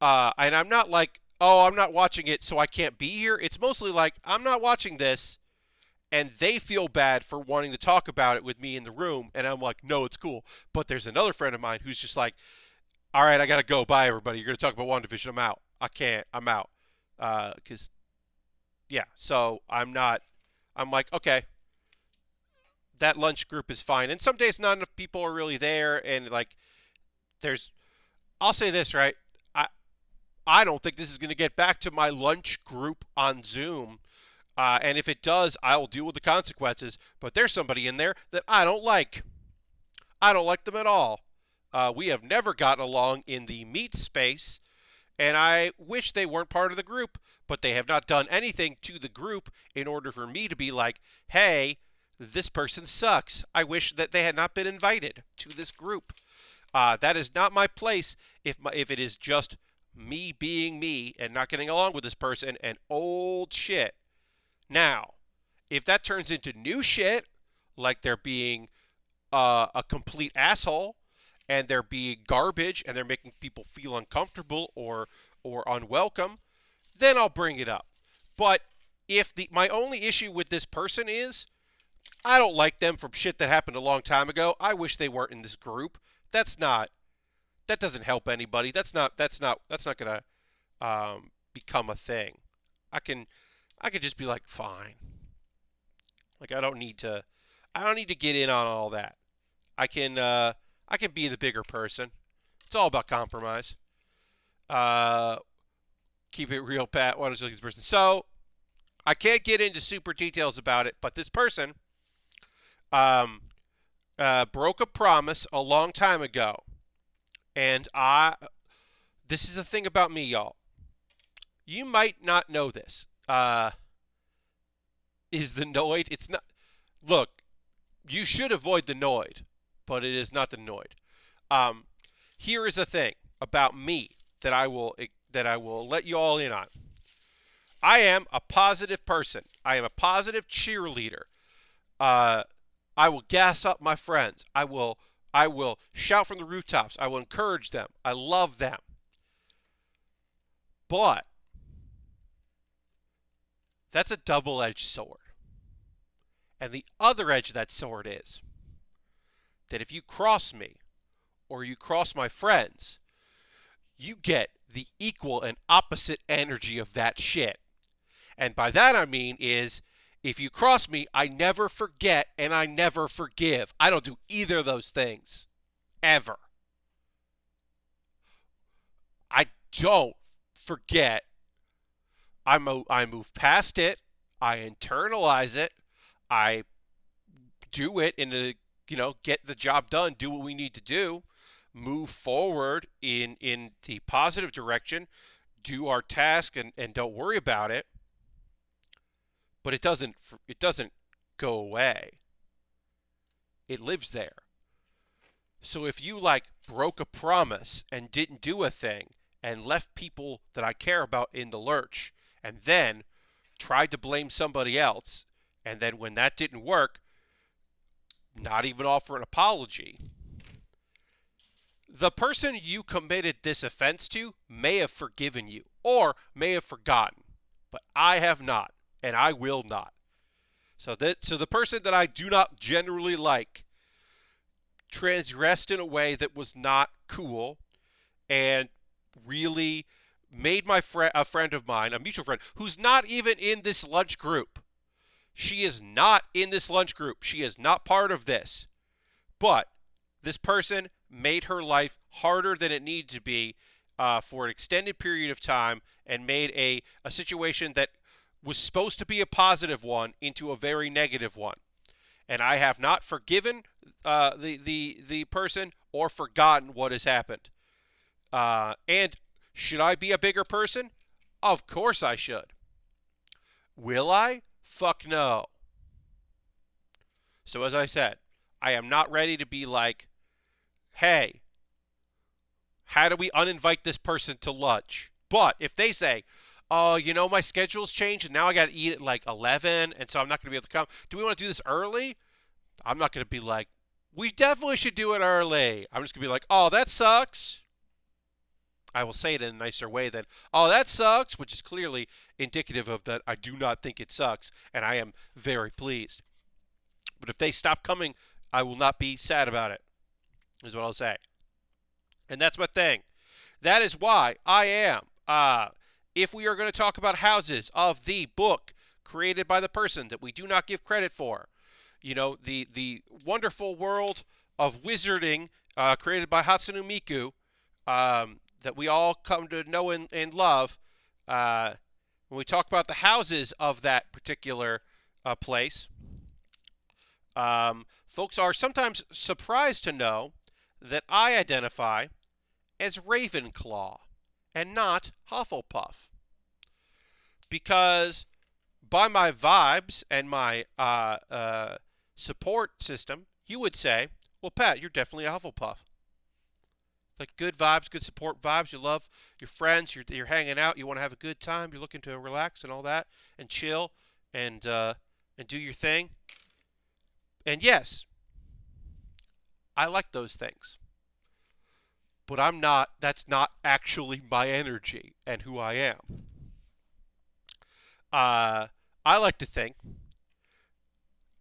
and I'm not like, oh, I'm not watching it, so I can't be here. It's mostly like I'm not watching this, and they feel bad for wanting to talk about it with me in the room, and I'm like, no, it's cool. But there's another friend of mine who's just like, all right, I gotta go. Bye, everybody. You're gonna talk about WandaVision. I'm out. I can't. I'm out. Because yeah. So I'm not. I'm like, okay, that lunch group is fine. And some days not enough people are really there, and like, there's. I'll say this right. I don't think this is gonna get back to my lunch group on Zoom. And if it does, I will deal with the consequences. But there's somebody in there that I don't like. I don't like them at all. We have never gotten along in the meat space, and I wish they weren't part of the group, but they have not done anything to the group in order for me to be like, hey, this person sucks. I wish that they had not been invited to this group. That is not my place if it is just me being me and not getting along with this person and old shit. Now, if that turns into new shit, like they're being a complete asshole and they're being garbage and they're making people feel uncomfortable or unwelcome, then I'll bring it up. But if my only issue with this person is I don't like them from shit that happened a long time ago. I wish they weren't in this group. That's not that doesn't help anybody. That's not gonna become a thing. I can I could just be like fine. Like I don't need to get in on all that. I can be the bigger person. It's all about compromise. Uh, Keep it real, Pat. Why don't you look at this person? So I can't get into super details about it, but this person um, broke a promise a long time ago, and this is the thing about me, y'all. You might not know this. Is the Noid? It's not. Look, you should avoid the Noid, but it is not the Noid. Um, Here is a thing about me that I will let you all in on. I am a positive person. I am a positive cheerleader. Uh, I will gas up my friends. I will shout from the rooftops. I will encourage them. I love them. But that's a double-edged sword. And the other edge of that sword is that if you cross me or you cross my friends, you get the equal and opposite energy of that shit. And by that I mean is if you cross me, I never forget and I never forgive. I don't do either of those things. Ever. I don't forget. I move past it. I internalize it. I do it get the job done, do what we need to do, move forward in the positive direction, do our task and don't worry about it. But it doesn't go away. It lives there. So if you like broke a promise and didn't do a thing and left people that I care about in the lurch and then tried to blame somebody else and then when that didn't work, not even offer an apology, the person you committed this offense to may have forgiven you or may have forgotten, but I have not, and I will not. So the person that I do not generally like transgressed in a way that was not cool and really made my a friend of mine, a mutual friend, who's not even in this lunch group. She is not in this lunch group. She is not part of this. But this person made her life harder than it needed to be for an extended period of time and made a situation that was supposed to be a positive one into a very negative one. And I have not forgiven the person or forgotten what has happened. And should I be a bigger person? Of course I should. Will I? Fuck no. So as I said, I am not ready to be like, hey, how do we uninvite this person to lunch? But if they say, oh, you know, my schedule's changed and now I got to eat at like 11 and so I'm not going to be able to come. Do we want to do this early? I'm not going to be like, we definitely should do it early. I'm just going to be like, oh, that sucks. I will say it in a nicer way than, oh, that sucks, which is clearly indicative of that I do not think it sucks, and I am very pleased. But if they stop coming, I will not be sad about it, is what I'll say. And that's my thing. That is why I am, if we are going to talk about houses of the book created by the person that we do not give credit for, you know, the wonderful world of wizarding created by Hatsune Miku, that we all come to know and love, when we talk about the houses of that particular place, folks are sometimes surprised to know that I identify as Ravenclaw and not Hufflepuff. Because by my vibes and my support system, you would say, well, Pat, you're definitely a Hufflepuff. Like good vibes, good support vibes. You love your friends. You're hanging out. You want to have a good time. You're looking to relax and all that, and chill, and do your thing. And yes, I like those things. But I'm not. That's not actually my energy and who I am. I like to think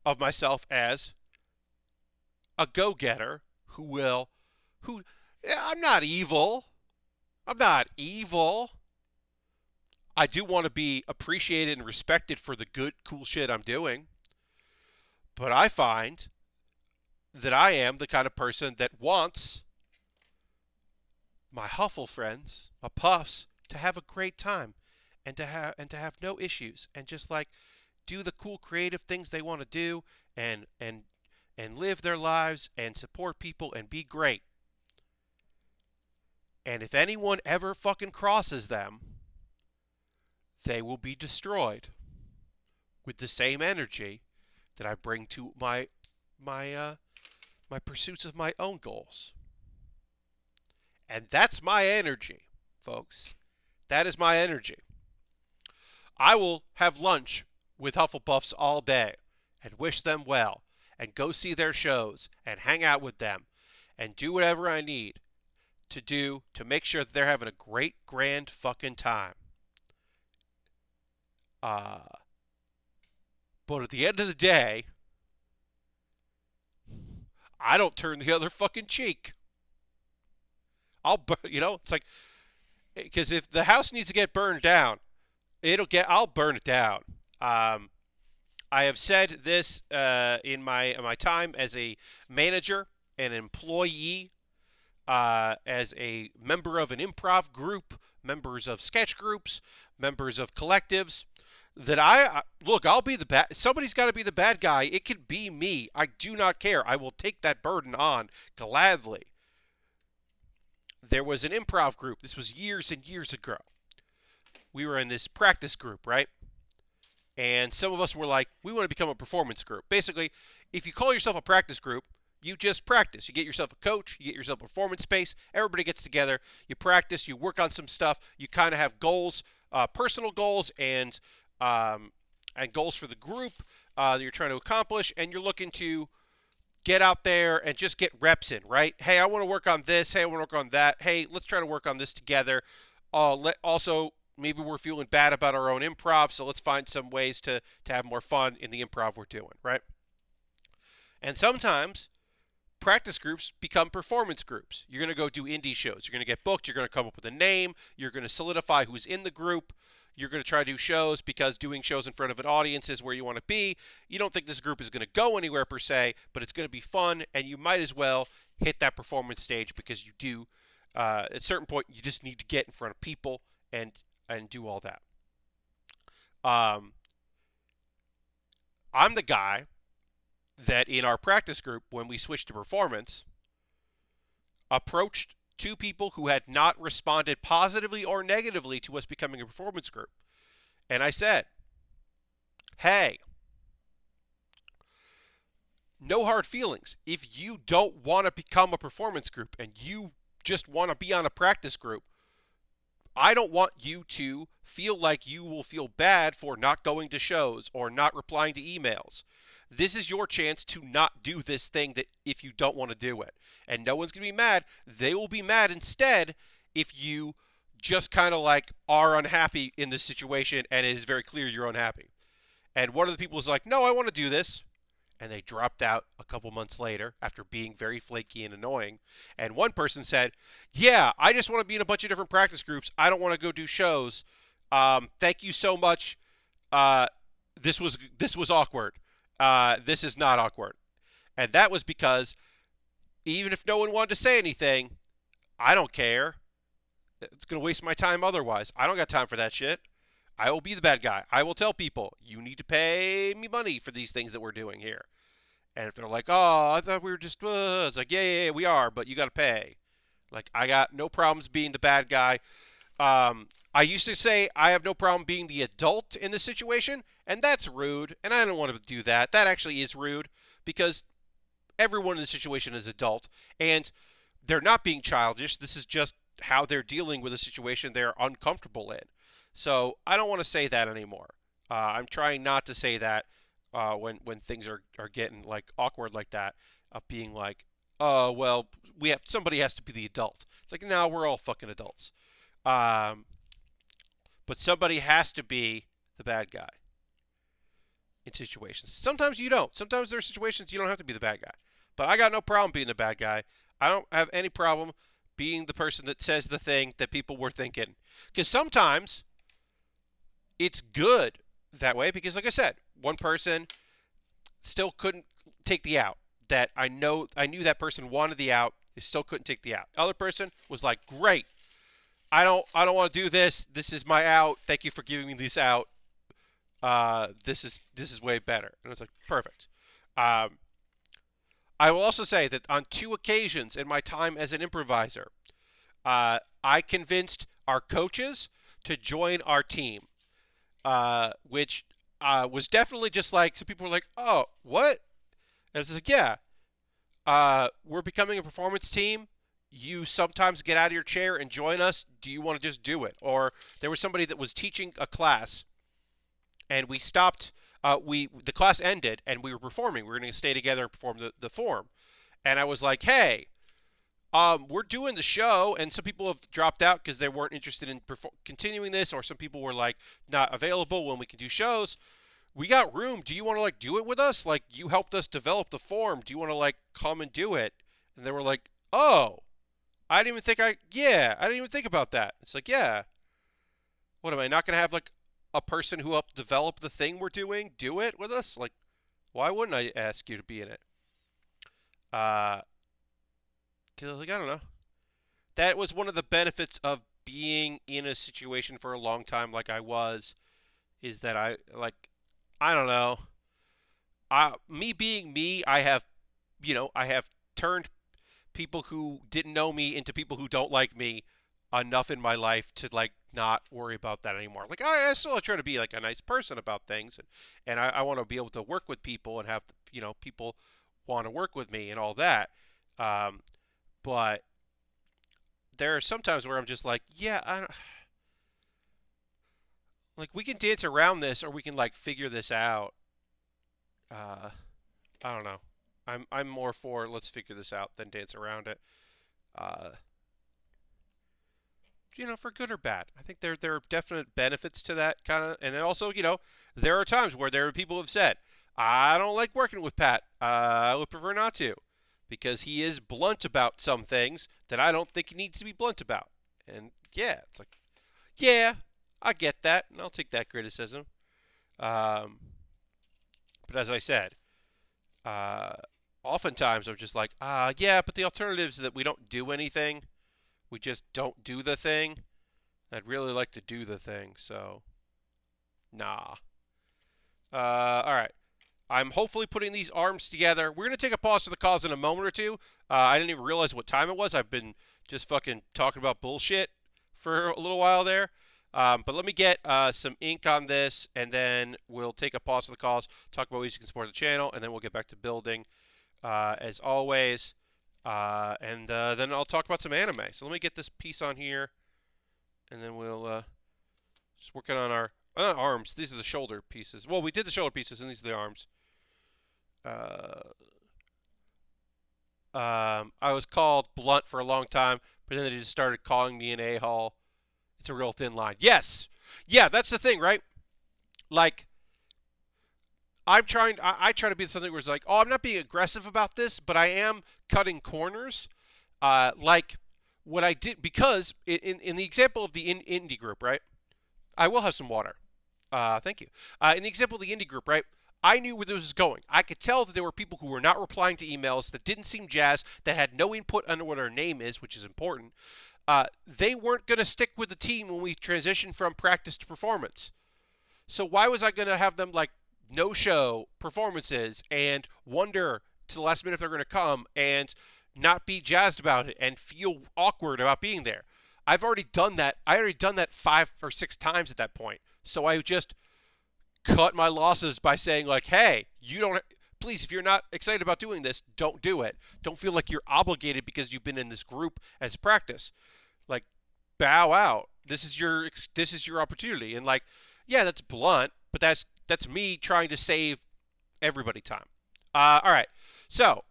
of myself as a go-getter who I'm not evil. I'm not evil. I do want to be appreciated and respected for the good, cool shit I'm doing. But I find that I am the kind of person that wants my Huffle friends, my Puffs, to have a great time and to have no issues and just like do the cool creative things they want to do and live their lives and support people and be great. And if anyone ever fucking crosses them, they will be destroyed with the same energy that I bring to my pursuits of my own goals. And that's my energy, folks. That is my energy. I will have lunch with Hufflepuffs all day and wish them well and go see their shows and hang out with them and do whatever I need to do to make sure that they're having a great, grand fucking time. But at the end of the day, I don't turn the other fucking cheek. It's like, because if the house needs to get burned down, I'll burn it down. I have said this in my time as a manager, an employee, as a member of an improv group, members of sketch groups, members of collectives, that I'll be the bad. Somebody's got to be the bad guy. It could be me. I do not care. I will take that burden on gladly. There was an improv group. This was years and years ago. We were in this practice group, right? And some of us were like, we want to become a performance group. Basically, if you call yourself a practice group, you just practice. You get yourself a coach. You get yourself a performance space. Everybody gets together. You practice. You work on some stuff. You kind of have goals, personal goals, and goals for the group that you're trying to accomplish. And you're looking to get out there and just get reps in, right? Hey, I want to work on this. Hey, I want to work on that. Hey, let's try to work on this together. Also, maybe we're feeling bad about our own improv, so let's find some ways to have more fun in the improv we're doing, right? And sometimes practice groups become performance groups. You're going to go do indie shows. You're going to get booked. You're going to come up with a name. You're going to solidify who's in the group. You're going to try to do shows because doing shows in front of an audience is where you want to be. You don't think this group is going to go anywhere per se, but it's going to be fun, and you might as well hit that performance stage because you do. At a certain point, you just need to get in front of people and do all that. I'm the guy that in our practice group, when we switched to performance, approached two people who had not responded positively or negatively to us becoming a performance group. And I said, hey, no hard feelings. If you don't want to become a performance group and you just want to be on a practice group, I don't want you to feel like you will feel bad for not going to shows or not replying to emails. This is your chance to not do this thing that if you don't want to do it. And no one's going to be mad. They will be mad instead if you just kind of like are unhappy in this situation and it is very clear you're unhappy. And one of the people was like, no, I want to do this. And they dropped out a couple months later after being very flaky and annoying. And one person said, yeah, I just want to be in a bunch of different practice groups. I don't want to go do shows. Thank you so much. This was awkward. This is not awkward. And that was because even if no one wanted to say anything, I don't care. It's going to waste my time otherwise. I don't got time for that shit. I will be the bad guy. I will tell people, you need to pay me money for these things that we're doing here. And if they're like, oh, I thought we were just, it's like, yeah, we are, but you got to pay. Like, I got no problems being the bad guy. I used to say I have no problem being the adult in this situation, and that's rude, and I don't want to do that. That actually is rude, because everyone in the situation is adult, and they're not being childish. This is just how they're dealing with a situation they're uncomfortable in. So I don't want to say that anymore. I'm trying not to say that when things are getting like awkward like that, of being like, oh, well, somebody has to be the adult. It's like, no, we're all fucking adults. But somebody has to be the bad guy in situations. Sometimes you don't. Sometimes there are situations you don't have to be the bad guy. But I got no problem being the bad guy. I don't have any problem being the person that says the thing that people were thinking. Because sometimes it's good that way, because like I said, one person still couldn't take the out. That I knew that person wanted the out, they still couldn't take the out. The other person was like, great. I don't want to do this. This is my out. Thank you for giving me this out. This is way better. And it's like, perfect. I will also say that on 2 occasions in my time as an improviser, I convinced our coaches to join our team, which was definitely just like, some people were like, oh, what? And it's like, yeah, we're becoming a performance team. You sometimes get out of your chair and join us. Do you want to just do it? Or there was somebody that was teaching a class, and we stopped. The class ended, and we were performing. We were going to stay together and perform the form. And I was like, hey, we're doing the show, and some people have dropped out because they weren't interested in continuing this, or some people were like not available when we can do shows. We got room. Do you want to like do it with us? Like, you helped us develop the form. Do you want to like come and do it? And they were like, oh, I didn't even think about that. It's like, yeah. What, am I not going to have like a person who helped develop the thing we're doing do it with us? Like, why wouldn't I ask you to be in it? Cause like, I don't know. That was one of the benefits of being in a situation for a long time like I was, is that I don't know. Me being me, I have turned people who didn't know me into people who don't like me enough in my life to like not worry about that anymore. Like, I still try to be like a nice person about things, and I want to be able to work with people and have people want to work with me and all that. But there are some times where I'm just like, yeah, I don't, like, we can dance around this, or we can like figure this out. I don't know. I'm more for let's figure this out than dance around it. For good or bad. I think there are definite benefits to that kind of, and then also, there are times where there are people who have said, I don't like working with Pat. I would prefer not to. because he is blunt about some things that I don't think he needs to be blunt about. And yeah, it's like, yeah, I get that, and I'll take that criticism. Um, but as I said, uh, oftentimes I'm just like, yeah, but the alternative is that we don't do anything. We just don't do the thing. I'd really like to do the thing, so nah. All right. I'm hopefully putting these arms together. We're going to take a pause for the cause in a moment or two. I didn't even realize what time it was. I've been just fucking talking about bullshit for a little while there. But let me get some ink on this, and then we'll take a pause for the cause, talk about ways you can support the channel, and then we'll get back to building as always. And then I'll talk about some anime. So let me get this piece on here, and then we'll just working on our arms. These are the shoulder pieces. Well, we did the shoulder pieces, and these are the arms. I was called blunt for a long time, but then they just started calling me an a-hole. It's a real thin line. Yes. Yeah, that's the thing, right? Like, I try to be something where it's like, oh, I'm not being aggressive about this, but I am cutting corners. Like what I did, because in the example of the indie group, right? I will have some water. Thank you. In the example of the indie group, right? I knew where this was going. I could tell that there were people who were not replying to emails, that didn't seem jazzed, that had no input under what our name is, which is important. They weren't going to stick with the team when we transitioned from practice to performance. So why was I going to have them like no-show performances and wonder to the last minute if they're going to come and not be jazzed about it and feel awkward about being there? I've already done that. I already done that 5 or 6 times at that point. So I just cut my losses by saying like, hey, you don't, please, if you're not excited about doing this, don't do it. Don't feel like you're obligated because you've been in this group as a practice. Like, bow out. This is your opportunity. And like, yeah, that's blunt, but that's me trying to save everybody time. All right. So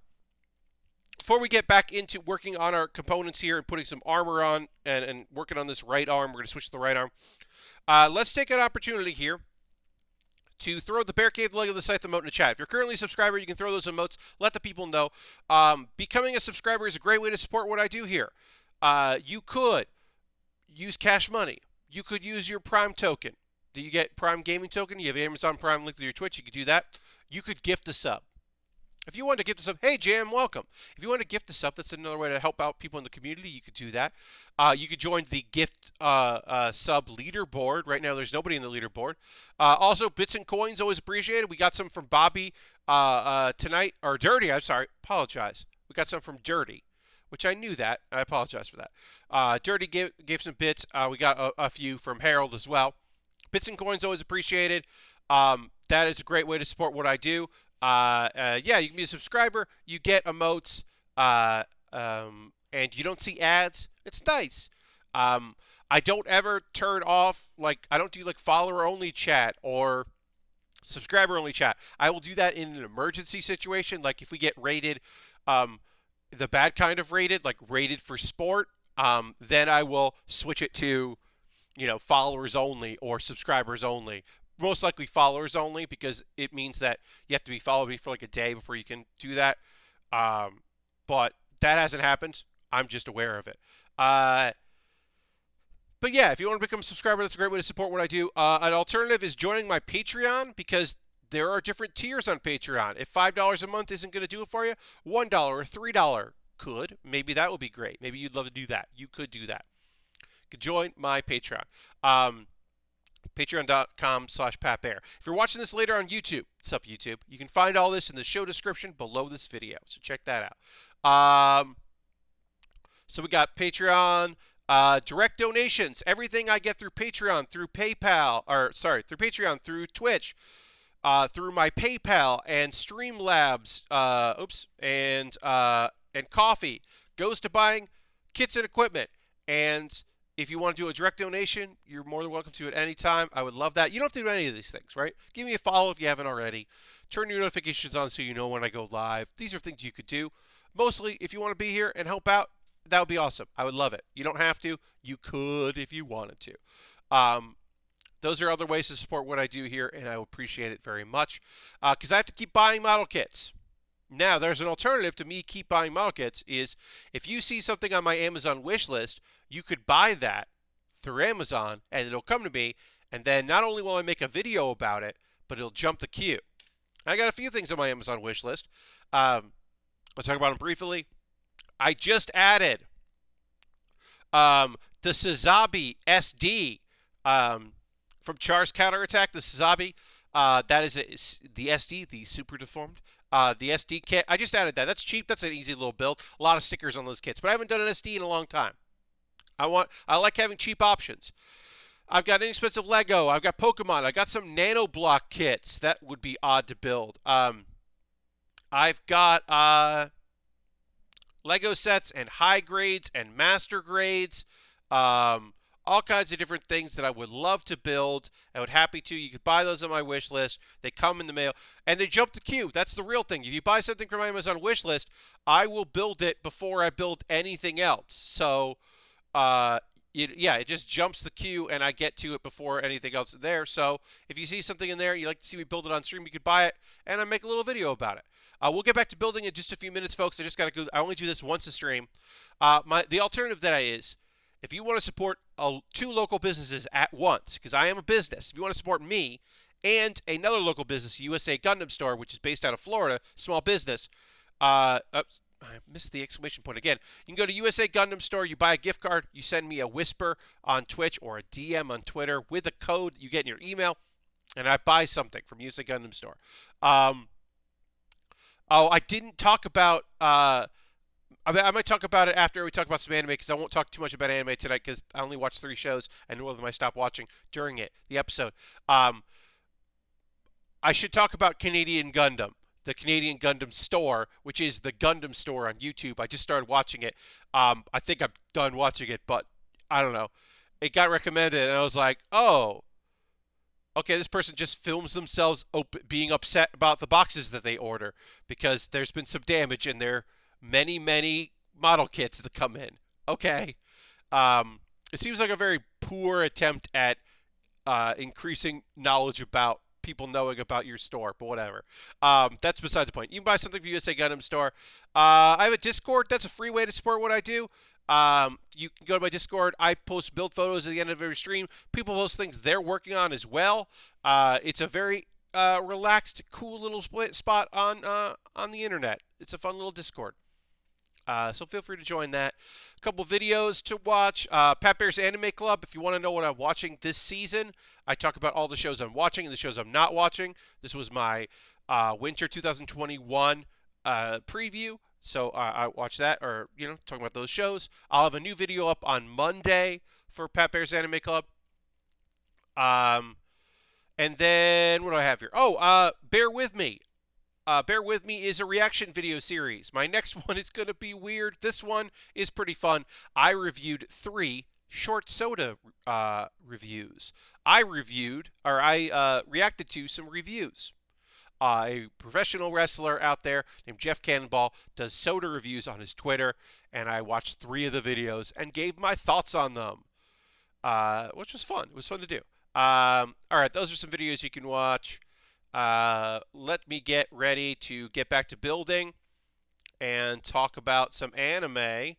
before we get back into working on our components here and putting some armor on and working on this right arm, we're going to switch to the right arm. Let's take an opportunity here to throw the Bear Cave leg of the site emote in the chat. If you're currently a subscriber, you can throw those emotes. Let the people know. Becoming a subscriber is a great way to support what I do here. You could use Cash Money. You could use your Prime token. Do you get Prime Gaming token? You have Amazon Prime linked to your Twitch. You could do that. You could gift a sub. If you want to gift a sub, hey, Jam, welcome. If you want to gift a sub, that's another way to help out people in the community. You could do that. You could join the gift sub leaderboard. Right now, there's nobody in the leaderboard. Also, bits and coins, always appreciated. We got some from Bobby tonight, or Dirty, I'm sorry. Apologize. We got some from Dirty, which I knew that. I apologize for that. Dirty gave some bits. We got a few from Harold as well. Bits and coins, always appreciated. That is a great way to support what I do. Yeah, you can be a subscriber. You get emotes, and you don't see ads. It's nice. I don't ever turn off, like, I don't do, like, follower-only chat or subscriber-only chat. I will do that in an emergency situation, like if we get rated, the bad kind of rated, like rated for sport, then I will switch it to, you know, followers only or subscribers only. Most likely followers only, because it means that you have to be following me for like a day before you can do that. But that hasn't happened. I'm just aware of it. But yeah, if you want to become a subscriber, that's a great way to support what I do. An alternative is joining my Patreon, because there are different tiers on Patreon. If $5 a month isn't going to do it for you, $1 or $3 could. Maybe that would be great. Maybe you'd love to do that. You could do that. You could join my Patreon. Patreon.com/PatBear. If you're watching this later on YouTube, what's up, YouTube? You can find all this in the show description below this video, so check that out. So we got Patreon, direct donations, everything I get through Patreon, through PayPal, through Patreon, through Twitch, through my PayPal and Streamlabs, and coffee, goes to buying kits and equipment. And if you want to do a direct donation, you're more than welcome to at any time. I would love that. You don't have to do any of these things, right? Give me a follow if you haven't already. Turn your notifications on so you know when I go live. These are things you could do. Mostly, if you want to be here and help out, that would be awesome. I would love it. You don't have to. You could if you wanted to. Those are other ways to support what I do here, and I appreciate it very much. Because I have to keep buying model kits. Now, there's an alternative to me keep buying model kits is if you see something on my Amazon wish list, you could buy that through Amazon and it'll come to me, and then not only will I make a video about it, but it'll jump the queue. I got a few things on my Amazon wish list. I'll talk about them briefly. I just added the Sazabi SD from Char's Counterattack. The Sazabi, that is the SD, the Super Deformed. The SD kit, I just added that. That's cheap. That's an easy little build. A lot of stickers on those kits, but I haven't done an SD in a long time. I like having cheap options. I've got inexpensive Lego. I've got Pokemon. I got some nano block kits. That would be odd to build. I've got Lego sets and high grades and master grades. All kinds of different things that I would love to build. I would happy to. You could buy those on my wish list. They come in the mail and they jump the queue. That's the real thing. If you buy something from my Amazon wish list, I will build it before I build anything else. So, it just jumps the queue and I get to it before anything else is there. So if you see something in there and you'd like to see me build it on stream, you could buy it and I make a little video about it. We'll get back to building in just a few minutes, folks. I just got to go. I only do this once a stream. The alternative that is, if you want to support two local businesses at once, because I am a business, if you want to support me and another local business, USA Gundam Store, which is based out of Florida, small business. I missed the exclamation point again. You can go to USA Gundam Store, you buy a gift card, you send me a whisper on Twitch or a DM on Twitter with a code you get in your email, and I buy something from USA Gundam Store. I didn't talk about... I might talk about it after we talk about some anime, because I won't talk too much about anime tonight, because I only watched 3 shows, and one of them I stopped watching during the episode. I should talk about Canadian Gundam. The Canadian Gundam Store, which is the Gundam Store on YouTube. I just started watching it. I think I'm done watching it, but I don't know. It got recommended, and I was like, oh, okay, this person just films themselves being upset about the boxes that they order because there's been some damage in their many, many model kits that come in. Okay. It seems like a very poor attempt at increasing knowledge about people knowing about your store, but whatever. That's beside the point. You can buy something from USA Gundam Store. I have a Discord. That's a free way to support what I do. You can go to my Discord. I post build photos at the end of every stream. People post things they're working on as well. It's a very relaxed, cool little spot on the internet. It's a fun little Discord. So feel free to join that. A couple videos to watch. Pat Bear's Anime Club. If you want to know what I'm watching this season, I talk about all the shows I'm watching and the shows I'm not watching. This was my winter 2021 preview. So I watch that, or talking about those shows. I'll have a new video up on Monday for Pat Bear's Anime Club. And then what do I have here? Oh, Bear With Me. Bear With Me is a reaction video series. My next one is going to be weird. This one is pretty fun. I reviewed 3 short soda reviews. I reacted to some reviews. A professional wrestler out there named Jeff Cannonball does soda reviews on his Twitter, and I watched 3 of the videos and gave my thoughts on them, which was fun. It was fun to do. All right, those are some videos you can watch. Let me get ready to get back to building and talk about some anime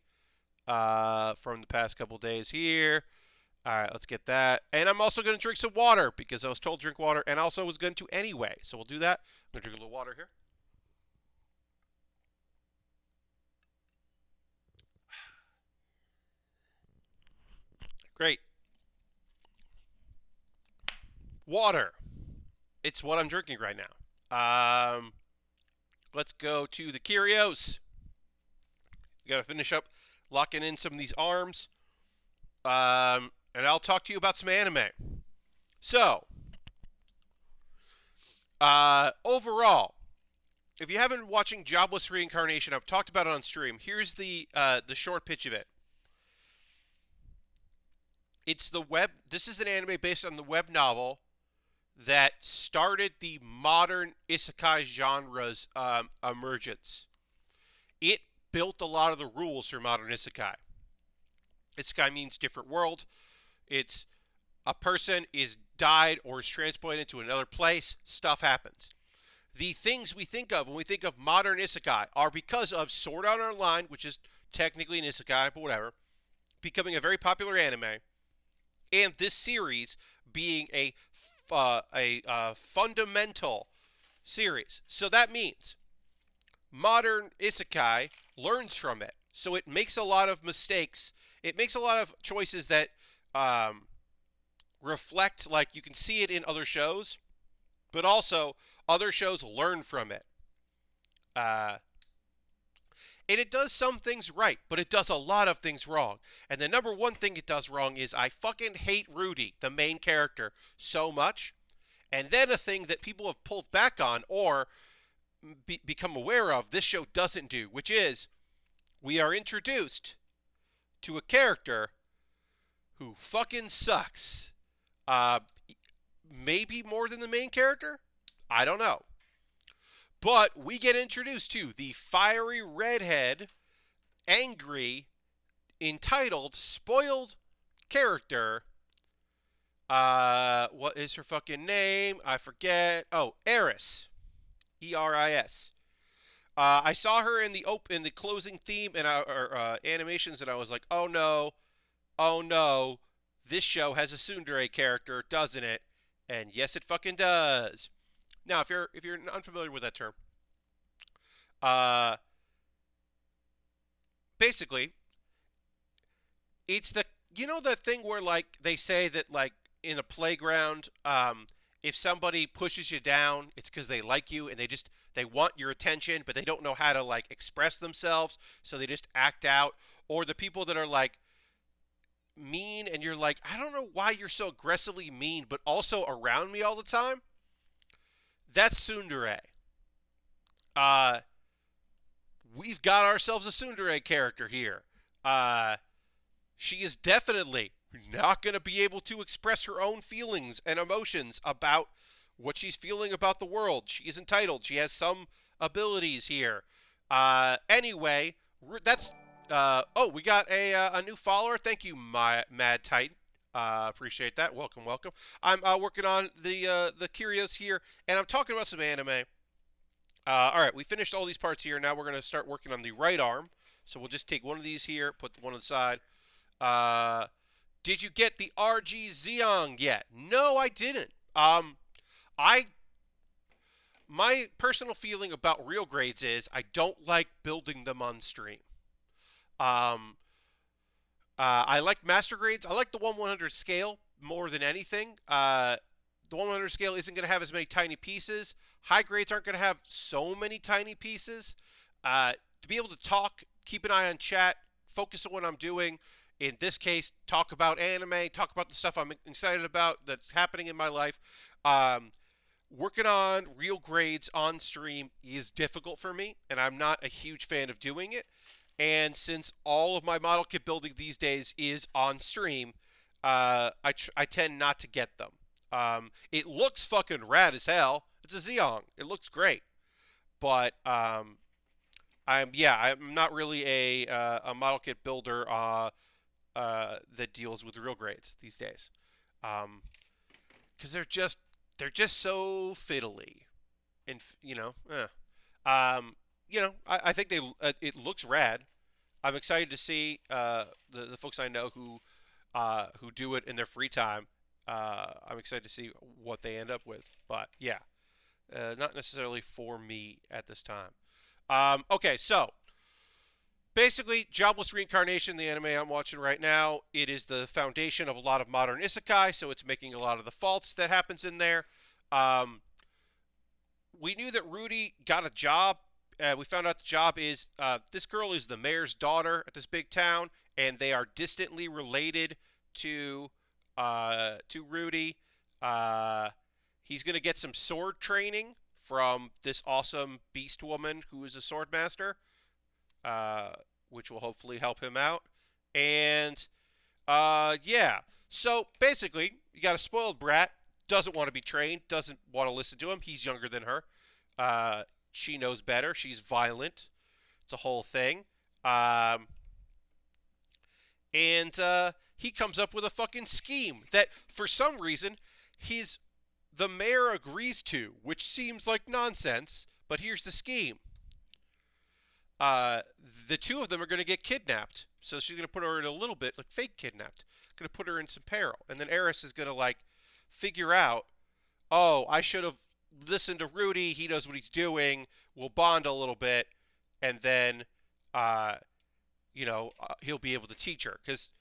from the past couple days here. All right, let's get that. And I'm also going to drink some water because I was told to drink water and also was going to anyway. So we'll do that. I'm going to drink a little water here. Great. Water. It's what I'm drinking right now. Let's go to the Kyrios. We got to finish up locking in some of these arms. And I'll talk to you about some anime. So, overall, if you haven't been watching Jobless Reincarnation, I've talked about it on stream. Here's the short pitch of it. It's the web. This is an anime based on the web novel that started the modern isekai genre's emergence. It built a lot of the rules for modern isekai. Isekai means different world. It's a person is died or is transported into another place. Stuff happens. the things we think of when we think of modern isekai are because of Sword Art Online, which is technically an isekai, but whatever, becoming a very popular anime, and this series being a fundamental series. So that means modern isekai learns from it. So it makes a lot of mistakes. It makes a lot of choices that reflect, like, you can see it in other shows, but also other shows learn from it. And it does some things right, but it does a lot of things wrong. And the number one thing it does wrong is I fucking hate Rudy, the main character, so much. And then a thing that people have pulled back on or become aware of, this show doesn't do, which is we are introduced to a character who fucking sucks. Maybe more than the main character? I don't know. But we get introduced to the fiery redhead, angry, entitled, spoiled character. What is her fucking name? I forget. Oh, Eris. Eris. I saw her in the closing theme and animations, and I was like, oh no, this show has a tsundere character, doesn't it? And yes, it fucking does. Now, if you're unfamiliar with that term, basically, it's the thing where, like, they say that, like, in a playground, if somebody pushes you down, it's because they like you and they want your attention, but they don't know how to, like, express themselves, so they just act out. Or the people that are, like, mean, and you're like, I don't know why you're so aggressively mean, but also around me all the time. That's tsundere. We've got ourselves a tsundere character here. She is definitely not going to be able to express her own feelings and emotions about what she's feeling about the world. She is entitled. She has some abilities here. Anyway, that's... we got a new follower. Thank you, Mad Titan. Appreciate that. Welcome, welcome. I'm working on the Kyrios here, and I'm talking about some anime. All right, we finished all these parts here. Now we're going to start working on the right arm. So we'll just take one of these here, put one on the side. Did you get the RG Zeong yet? No, I didn't. My personal feeling about real grades is I don't like building them on stream. I like master grades. I like the 1/100 scale more than anything. The 1/100 scale isn't going to have as many tiny pieces. High grades aren't going to have so many tiny pieces. To be able to talk, keep an eye on chat, focus on what I'm doing. In this case, talk about anime, talk about the stuff I'm excited about that's happening in my life. Working on real grades on stream is difficult for me, and I'm not a huge fan of doing it. And since all of my model kit building these days is on stream, I tend not to get them. It looks fucking rad as hell. It's a Zeong. It looks great. But I'm not really a model kit builder that deals with real grades these days. Because they're just so fiddly, and I think it looks rad. I'm excited to see the folks I know who do it in their free time. I'm excited to see what they end up with. But yeah, not necessarily for me at this time. Okay, so basically, Jobless Reincarnation, the anime I'm watching right now, it is the foundation of a lot of modern isekai, so it's making a lot of the faults that happens in there. We knew that Rudy got a job. We found out the job is, this girl is the mayor's daughter at this big town, and they are distantly related to Rudy. He's going to get some sword training from this awesome beast woman who is a sword master, which will hopefully help him out. And, yeah. So, basically, you got a spoiled brat, doesn't want to be trained, doesn't want to listen to him. He's younger than her. She knows better. She's violent. It's a whole thing. And he comes up with a fucking scheme that, for some reason, the mayor agrees to, which seems like nonsense, but here's the scheme. The two of them are going to get kidnapped. So she's going to put her in a little bit, like fake kidnapped. Going to put her in some peril. And then Eris is going to, like, figure out, oh, I should have listened to Rudy. He knows what he's doing. We'll bond a little bit. And then, he'll be able to teach her. Because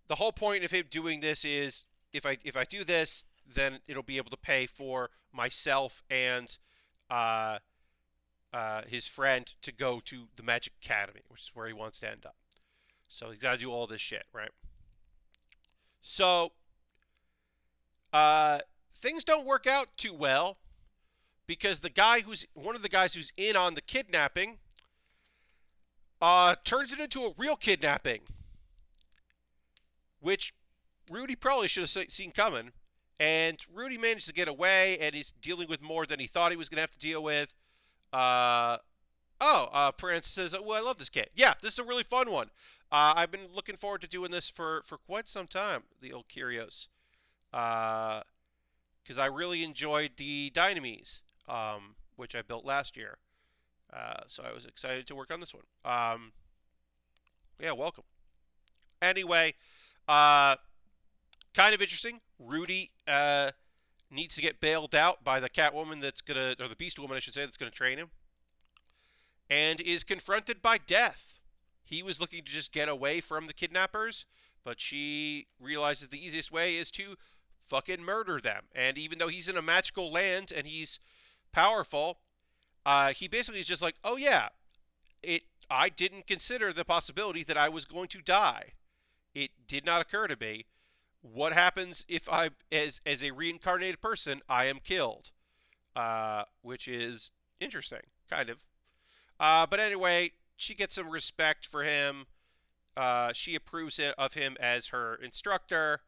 the whole point of him doing this is, if I do this, then it'll be able to pay for myself and his friend to go to the Magic Academy, which is where he wants to end up. So he's got to do all this shit, right? So things don't work out too well because one of the guys who's in on the kidnapping turns it into a real kidnapping, which Rudy probably should have seen coming. And Rudy managed to get away, and he's dealing with more than he thought he was going to have to deal with. Prance says, well, I love this kit. Yeah, this is a really fun one. I've been looking forward to doing this for quite some time, the old Kyrios. Because I really enjoyed the Dynames, which I built last year. So I was excited to work on this one. Yeah, welcome. Anyway, kind of interesting. Rudy needs to get bailed out by the Catwoman or the Beast Woman, I should say, that's gonna train him, and is confronted by Death. He was looking to just get away from the kidnappers, but she realizes the easiest way is to fucking murder them. And even though he's in a magical land and he's powerful, he basically is just like, oh yeah, I didn't consider the possibility that I was going to die. It did not occur to me. What happens if as a reincarnated person, I am killed? Which is interesting, kind of. But anyway, she gets some respect for him. She approves of him as her instructor.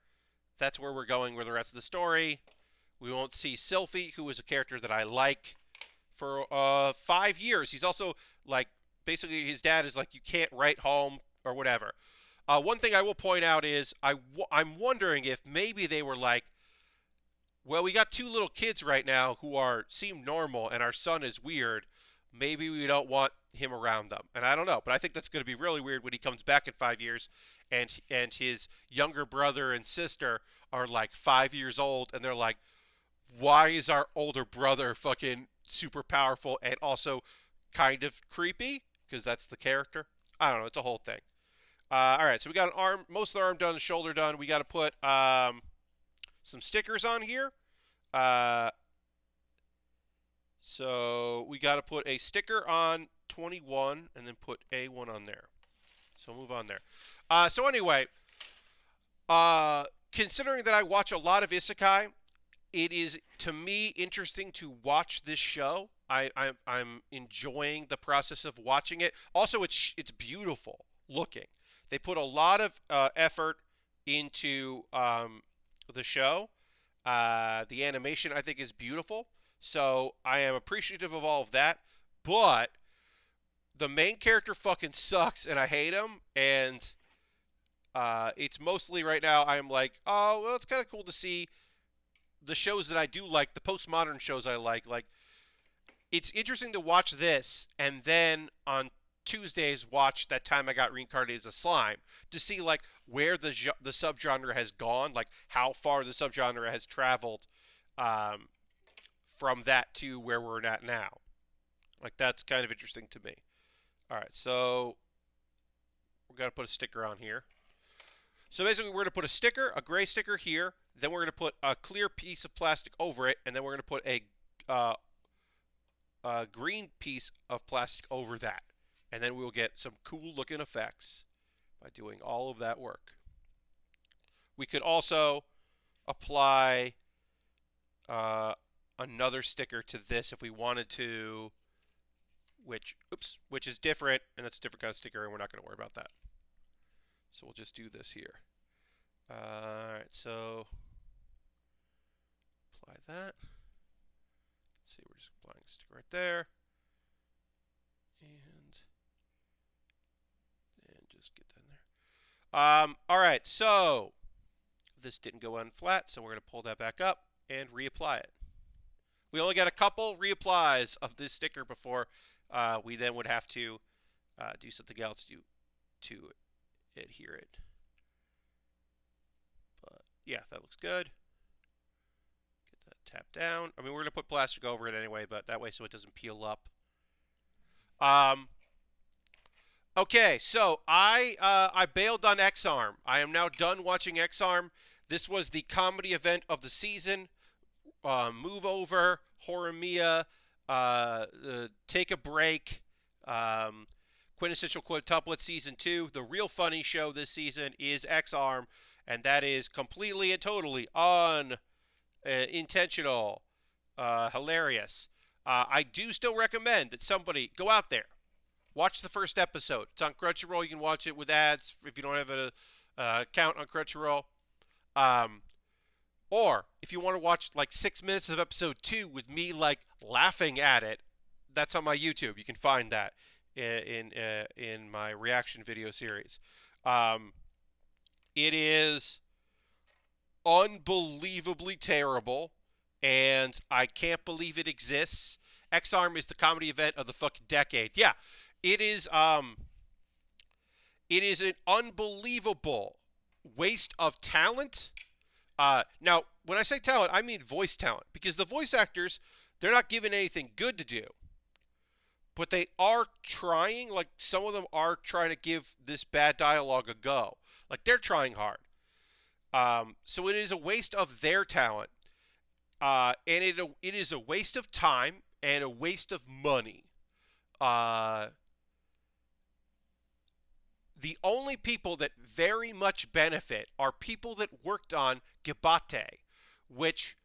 That's where we're going with the rest of the story. We won't see Sylphie, who is a character that I like, for 5 years. He's also, like, basically his dad is like, you can't write home or whatever. One thing I will point out is I'm wondering if maybe they were like, well, we got 2 little kids right now who seem normal, and our son is weird. Maybe we don't want him around them. And I don't know, but I think that's going to be really weird when he comes back in 5 years, and his younger brother and sister are like 5 years old, and they're like, why is our older brother fucking super powerful and also kind of creepy? Because that's the character. I don't know. It's a whole thing. All right, so we got an arm, most of the arm done, the shoulder done. We got to put some stickers on here. So we got to put a sticker on 21 and then put A1 on there. So we'll move on there. So anyway, considering that I watch a lot of isekai, it is, to me, interesting to watch this show. I'm enjoying the process of watching it. Also, it's beautiful looking. They put a lot of effort into the show. The animation, I think, is beautiful. So I am appreciative of all of that. But the main character fucking sucks, and I hate him. And it's mostly right now I'm like, oh, well, it's kind of cool to see the shows that I do like, the postmodern shows I like. Like, it's interesting to watch this, and then on Tuesdays watch That Time I Got Reincarnated as a Slime to see like where the subgenre has gone, like how far the subgenre has traveled from that to where we're at now. Like, that's kind of interesting to me. All right, so we're going to put a sticker on here. So basically we're going to put a sticker, a gray sticker here, then we're going to put a clear piece of plastic over it, and then we're going to put a green piece of plastic over that. And then we'll get some cool looking effects by doing all of that work. We could also apply another sticker to this if we wanted to, which is different, and it's a different kind of sticker, and we're not going to worry about that. So we'll just do this here. Alright, so apply that. Let's see, we're just applying a sticker right there. And just get that in there. Alright, so this didn't go on flat, so we're going to pull that back up. and reapply it. We only got a couple reapplies of this sticker before we then would have to do something else to adhere it. But yeah, that looks good. Get that tapped down. I mean, we're going to put plastic over it anyway, but that way so it doesn't peel up. Okay, so I bailed on X-Arm. I am now done watching X-Arm. This was the comedy event of the season. Move over, Horimiya, Take a Break, Quintessential Quintuplet Season 2. The real funny show this season is X-Arm, and that is completely and totally unintentional, hilarious. I do still recommend that somebody go out there, watch the first episode. It's on Crunchyroll. You can watch it with ads if you don't have an account on Crunchyroll. Or if you want to watch like 6 minutes of episode 2 with me like laughing at it, that's on my YouTube. You can find that in my reaction video series. It is unbelievably terrible, and I can't believe it exists. X-Arm is the comedy event of the fucking decade. Yeah, it is. It is an unbelievable waste of talent. Now, when I say talent, I mean voice talent, because the voice actors, they're not given anything good to do, but they are trying. Like, some of them are trying to give this bad dialogue a go. Like, they're trying hard. So it is a waste of their talent, and it is a waste of time and a waste of money. The only people that very much benefit are people that worked on Gibate, which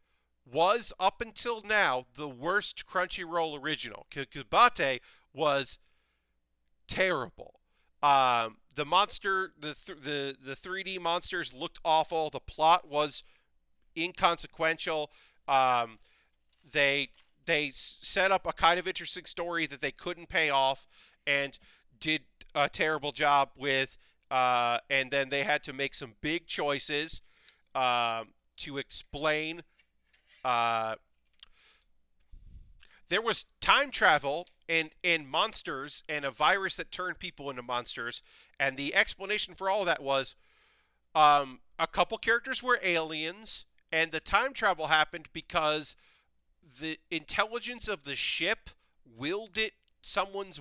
was, up until now, the worst Crunchyroll original. Gibate was terrible. The monster, the 3D monsters looked awful. The plot was inconsequential. They set up a kind of interesting story that they couldn't pay off, and did a terrible job with, and then they had to make some big choices to explain. There was time travel and monsters and a virus that turned people into monsters, and the explanation for all of that was a couple characters were aliens, and the time travel happened because the intelligence of the ship willed it. Someone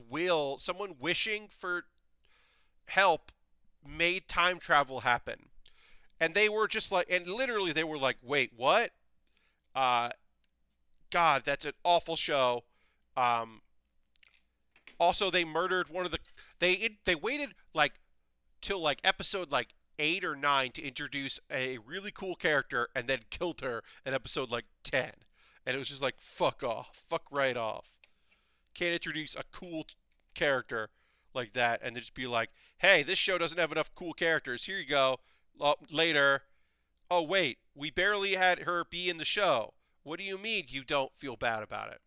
wishing for help made time travel happen. And they were just like, and literally they were like, wait, what? God, that's an awful show. Also, they murdered one of the, they waited like till like episode like 8 or 9 to introduce a really cool character, and then killed her in episode like 10. And it was just like, fuck off. Fuck right off. Can't introduce a cool character like that and then just be like, hey, this show doesn't have enough cool characters. Here you go. Later. Oh, wait. We barely had her be in the show. What do you mean you don't feel bad about it?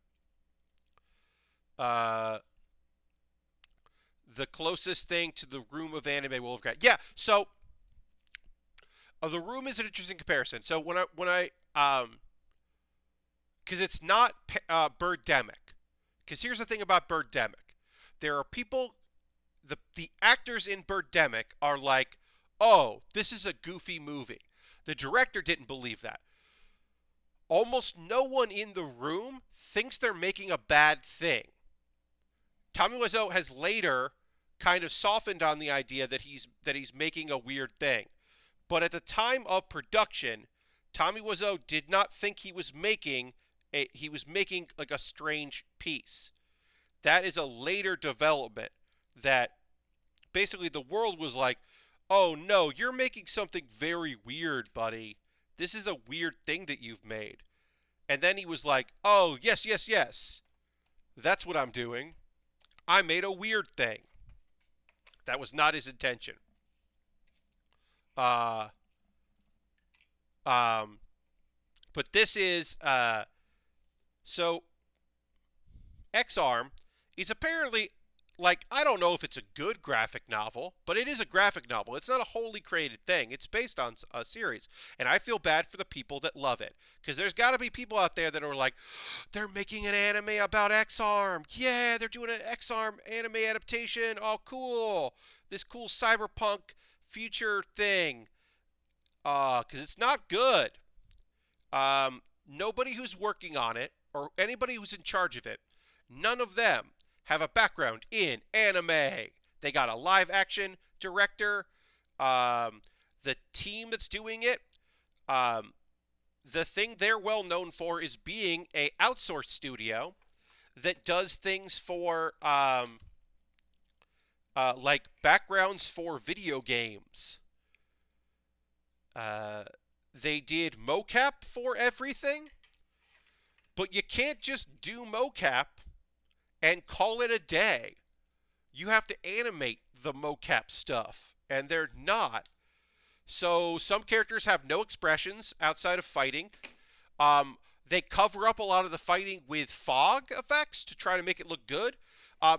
The closest thing to the Room of Anime we'll have got. Yeah, so the Room is an interesting comparison. So when I because it's not Birdemic. Because here's the thing about Birdemic. There are people, the actors in Birdemic are like, oh, this is a goofy movie. The director didn't believe that. Almost no one in the room thinks they're making a bad thing. Tommy Wiseau has later kind of softened on the idea that he's making a weird thing. But at the time of production, Tommy Wiseau did not think he was making like a strange piece. That is a later development that basically the world was like, oh no, you're making something very weird, buddy. This is a weird thing that you've made. And then he was like, oh, yes, yes, yes. That's what I'm doing. I made a weird thing. That was not his intention. But this is, so X-Arm is apparently like, I don't know if it's a good graphic novel, but it is a graphic novel. It's not a wholly created thing. It's based on a series. And I feel bad for the people that love it. Because there's got to be people out there that are like, they're making an anime about X-Arm. Yeah, they're doing an X-Arm anime adaptation. Oh, cool. This cool cyberpunk future thing. Because it's not good. Nobody who's working on it, or anybody who's in charge of it, none of them have a background in anime. They got a live action director. The team that's doing it, the thing they're well known for is being a outsourced studio that does things for like backgrounds for video games. They did mocap for everything, but you can't just do mocap and call it a day. You have to animate the mocap stuff, and they're not. So some characters have no expressions outside of fighting. They cover up a lot of the fighting with fog effects to try to make it look good.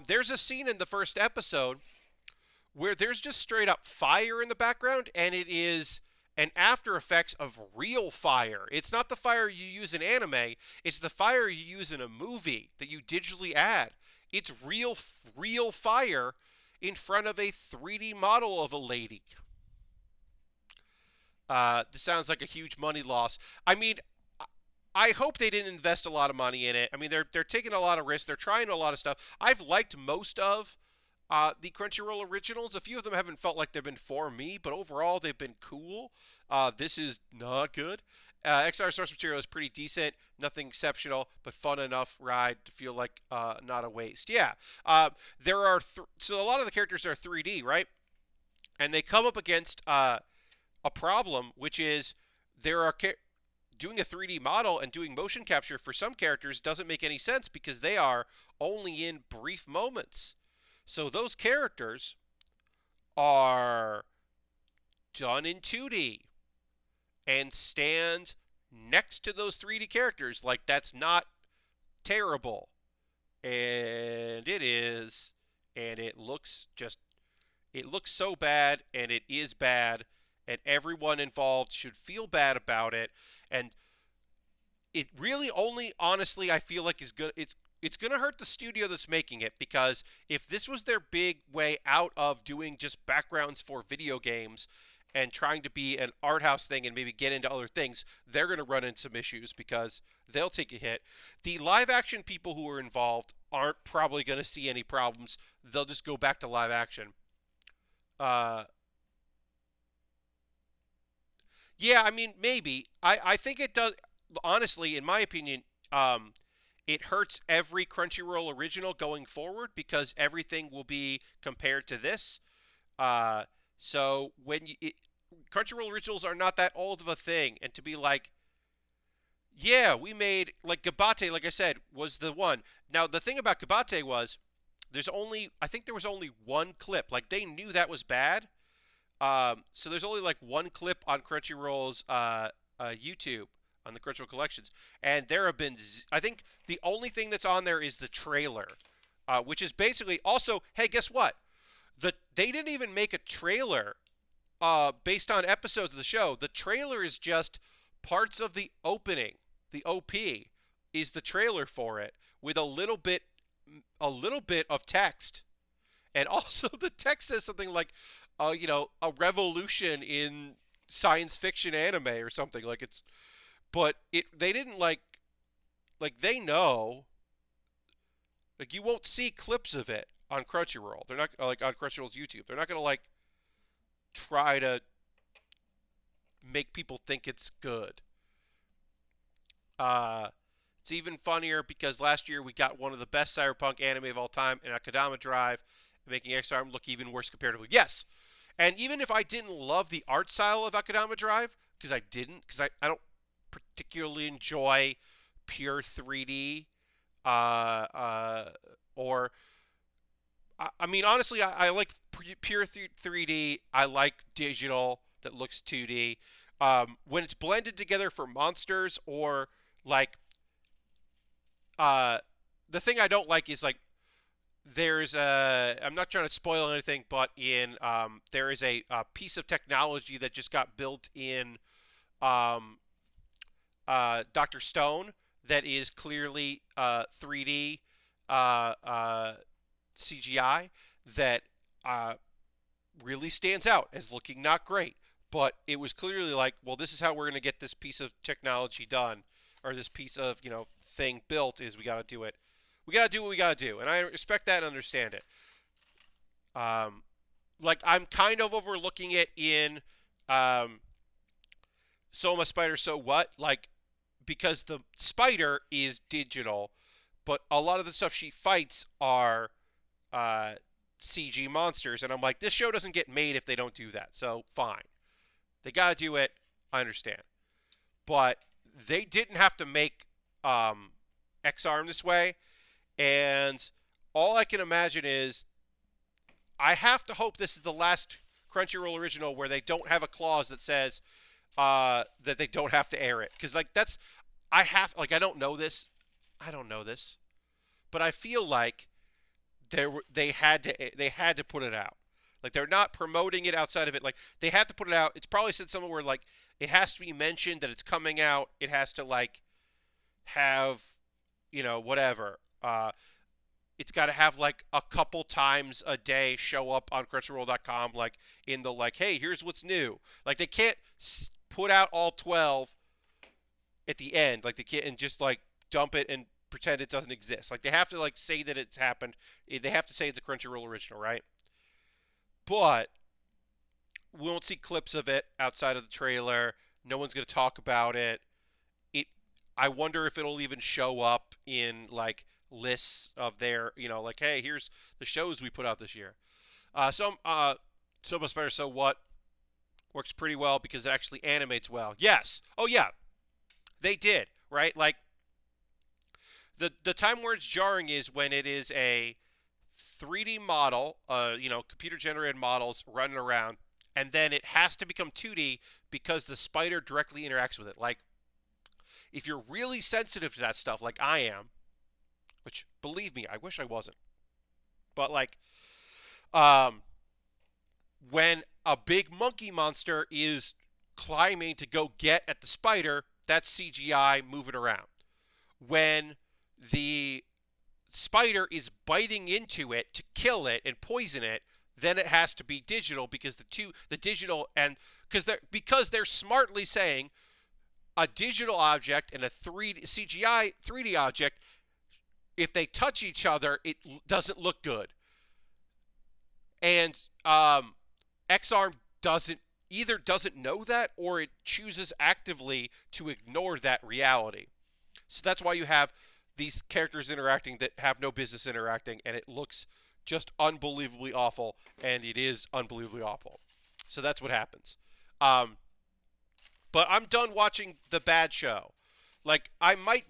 There's a scene in the first episode where there's just straight up fire in the background, and it is an after effects of real fire. It's not the fire you use in anime. It's the fire you use in a movie that you digitally add. It's real fire in front of a 3D model of a lady. This sounds like a huge money loss. I mean, I hope they didn't invest a lot of money in it. I mean, they're taking a lot of risks. They're trying a lot of stuff. I've liked most of the Crunchyroll originals. A few of them haven't felt like they've been for me, but overall they've been cool. This is not good. XR source material is pretty decent, nothing exceptional, but fun enough ride to feel like not a waste. Yeah, there are so a lot of the characters are 3D, right? And they come up against a problem, which is there are doing a 3D model and doing motion capture for some characters doesn't make any sense because they are only in brief moments. So those characters are done in 2D and stand next to those 3D characters. Like, that's not terrible. And it is. And it looks so bad, and it is bad. And everyone involved should feel bad about it. And it really only, honestly, I feel like is good. It's going to hurt the studio that's making it, because if this was their big way out of doing just backgrounds for video games and trying to be an art house thing and maybe get into other things, they're going to run into some issues because they'll take a hit. The live action people who are involved aren't probably going to see any problems. They'll just go back to live action. Yeah, I mean, maybe. I think it does. Honestly, in my opinion, it hurts every Crunchyroll original going forward because everything will be compared to this. So when Crunchyroll originals are not that old of a thing, and to be like, yeah, we made, like, Gabate, like I said, was the one. Now, the thing about Gabate was, I think there was only one clip. Like, they knew that was bad. So there's only like one clip on Crunchyroll's YouTube, on the Crunchyroll collections, and there have been, I think the only thing that's on there is the trailer, which is basically also, hey, guess what? They didn't even make a trailer based on episodes of the show. The trailer is just parts of the opening. The OP is the trailer for it with a little bit of text, and also the text says something like, a revolution in science fiction anime or something. Like, it's, but they didn't like they know, like, you won't see clips of it on Crunchyroll. They're not, like, on Crunchyroll's YouTube. They're not going to, like, try to make people think it's good. It's even funnier because last year we got one of the best cyberpunk anime of all time in Akudama Drive, making X-Arm look even worse comparatively. Yes! And even if I didn't love the art style of Akudama Drive, because I don't particularly enjoy pure 3D, or, I mean, honestly, I like pure 3D. I like digital that looks 2D. When it's blended together for monsters, or, like, the thing I don't like is, like, there's I'm not trying to spoil anything, but there is a piece of technology that just got built in um, Dr. Stone that is clearly 3D uh, uh, CGI that uh, really stands out as looking not great. But it was clearly like, well, this is how we're going to get this piece of technology done, or this piece of thing built. Is we got to do it. We got to do what we got to do, and I respect that and understand it. Um, like I'm kind of overlooking it in um, Soma Spider. So what? Like because the spider is digital, but a lot of the stuff she fights are uh, CG monsters, and I'm like, this show doesn't get made if they don't do that. So fine, they gotta do it. I understand, but they didn't have to make X-Arm this way, and all I can imagine is I have to hope this is the last Crunchyroll original where they don't have a clause that says that they don't have to air it, because like that's I don't know this, but I feel like they had to put it out. Like they're not promoting it outside of it. Like they had to put it out. It's probably said somewhere where like it has to be mentioned that it's coming out. It has to like have whatever. It's got to have like a couple times a day show up on Crunchyroll.com, like in the like, hey, here's what's new. Like they can't put out all 12 at the end, like they can't and just like dump it and pretend it doesn't exist. Like they have to like say that it's happened. They have to say it's a Crunchyroll original, right? But we won't see clips of it outside of the trailer. No one's going to talk about it. It. I wonder if it'll even show up in like lists of their, like, hey, here's the shows we put out this year. So much better. So what works pretty well because it actually animates well. Yes. Oh yeah, they did right. Like the time where it's jarring is when it is a 3D model, computer generated models running around, and then it has to become 2D because the spider directly interacts with it. Like, if you're really sensitive to that stuff, like I am, which believe me, I wish I wasn't, but like, um, when a big monkey monster is climbing to go get at the spider, that's CGI moving around. When the spider is biting into it to kill it and poison it, then it has to be digital because the digital and because they're smartly saying a digital object and a 3D CGI 3D object, if they touch each other, it doesn't look good. And X-Arm doesn't know that or it chooses actively to ignore that reality. So that's why you have these characters interacting that have no business interacting, and it looks just unbelievably awful, and it is unbelievably awful. So that's what happens. Um, but I'm done watching the bad show. Like, I might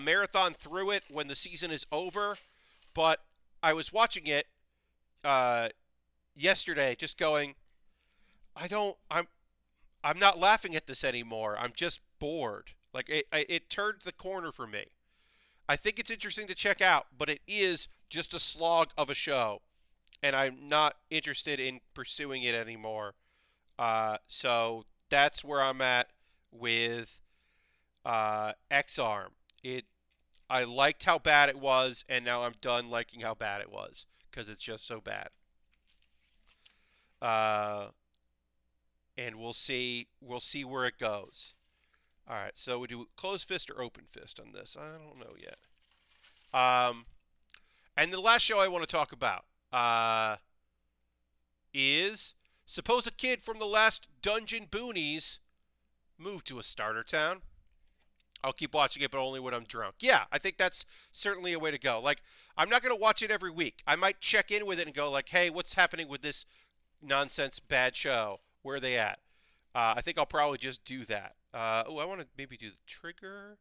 marathon through it when the season is over, but I was watching it uh, yesterday, just going, I'm not laughing at this anymore. I'm just bored. Like it turned the corner for me. I think it's interesting to check out, but it is just a slog of a show, and I'm not interested in pursuing it anymore. So that's where I'm at with X-Arm. I liked how bad it was, and now I'm done liking how bad it was because it's just so bad. Uh, and we'll see where it goes. All right, so we do closed fist or open fist on this. I don't know yet. And the last show I want to talk about is suppose a kid from the Last Dungeon Boonies moved to a starter town. I'll keep watching it, but only when I'm drunk. Yeah, I think that's certainly a way to go. Like, I'm not going to watch it every week. I might check in with it and go like, hey, what's happening with this nonsense bad show? Where are they at? I think I'll probably just do that. I want to maybe do the trigger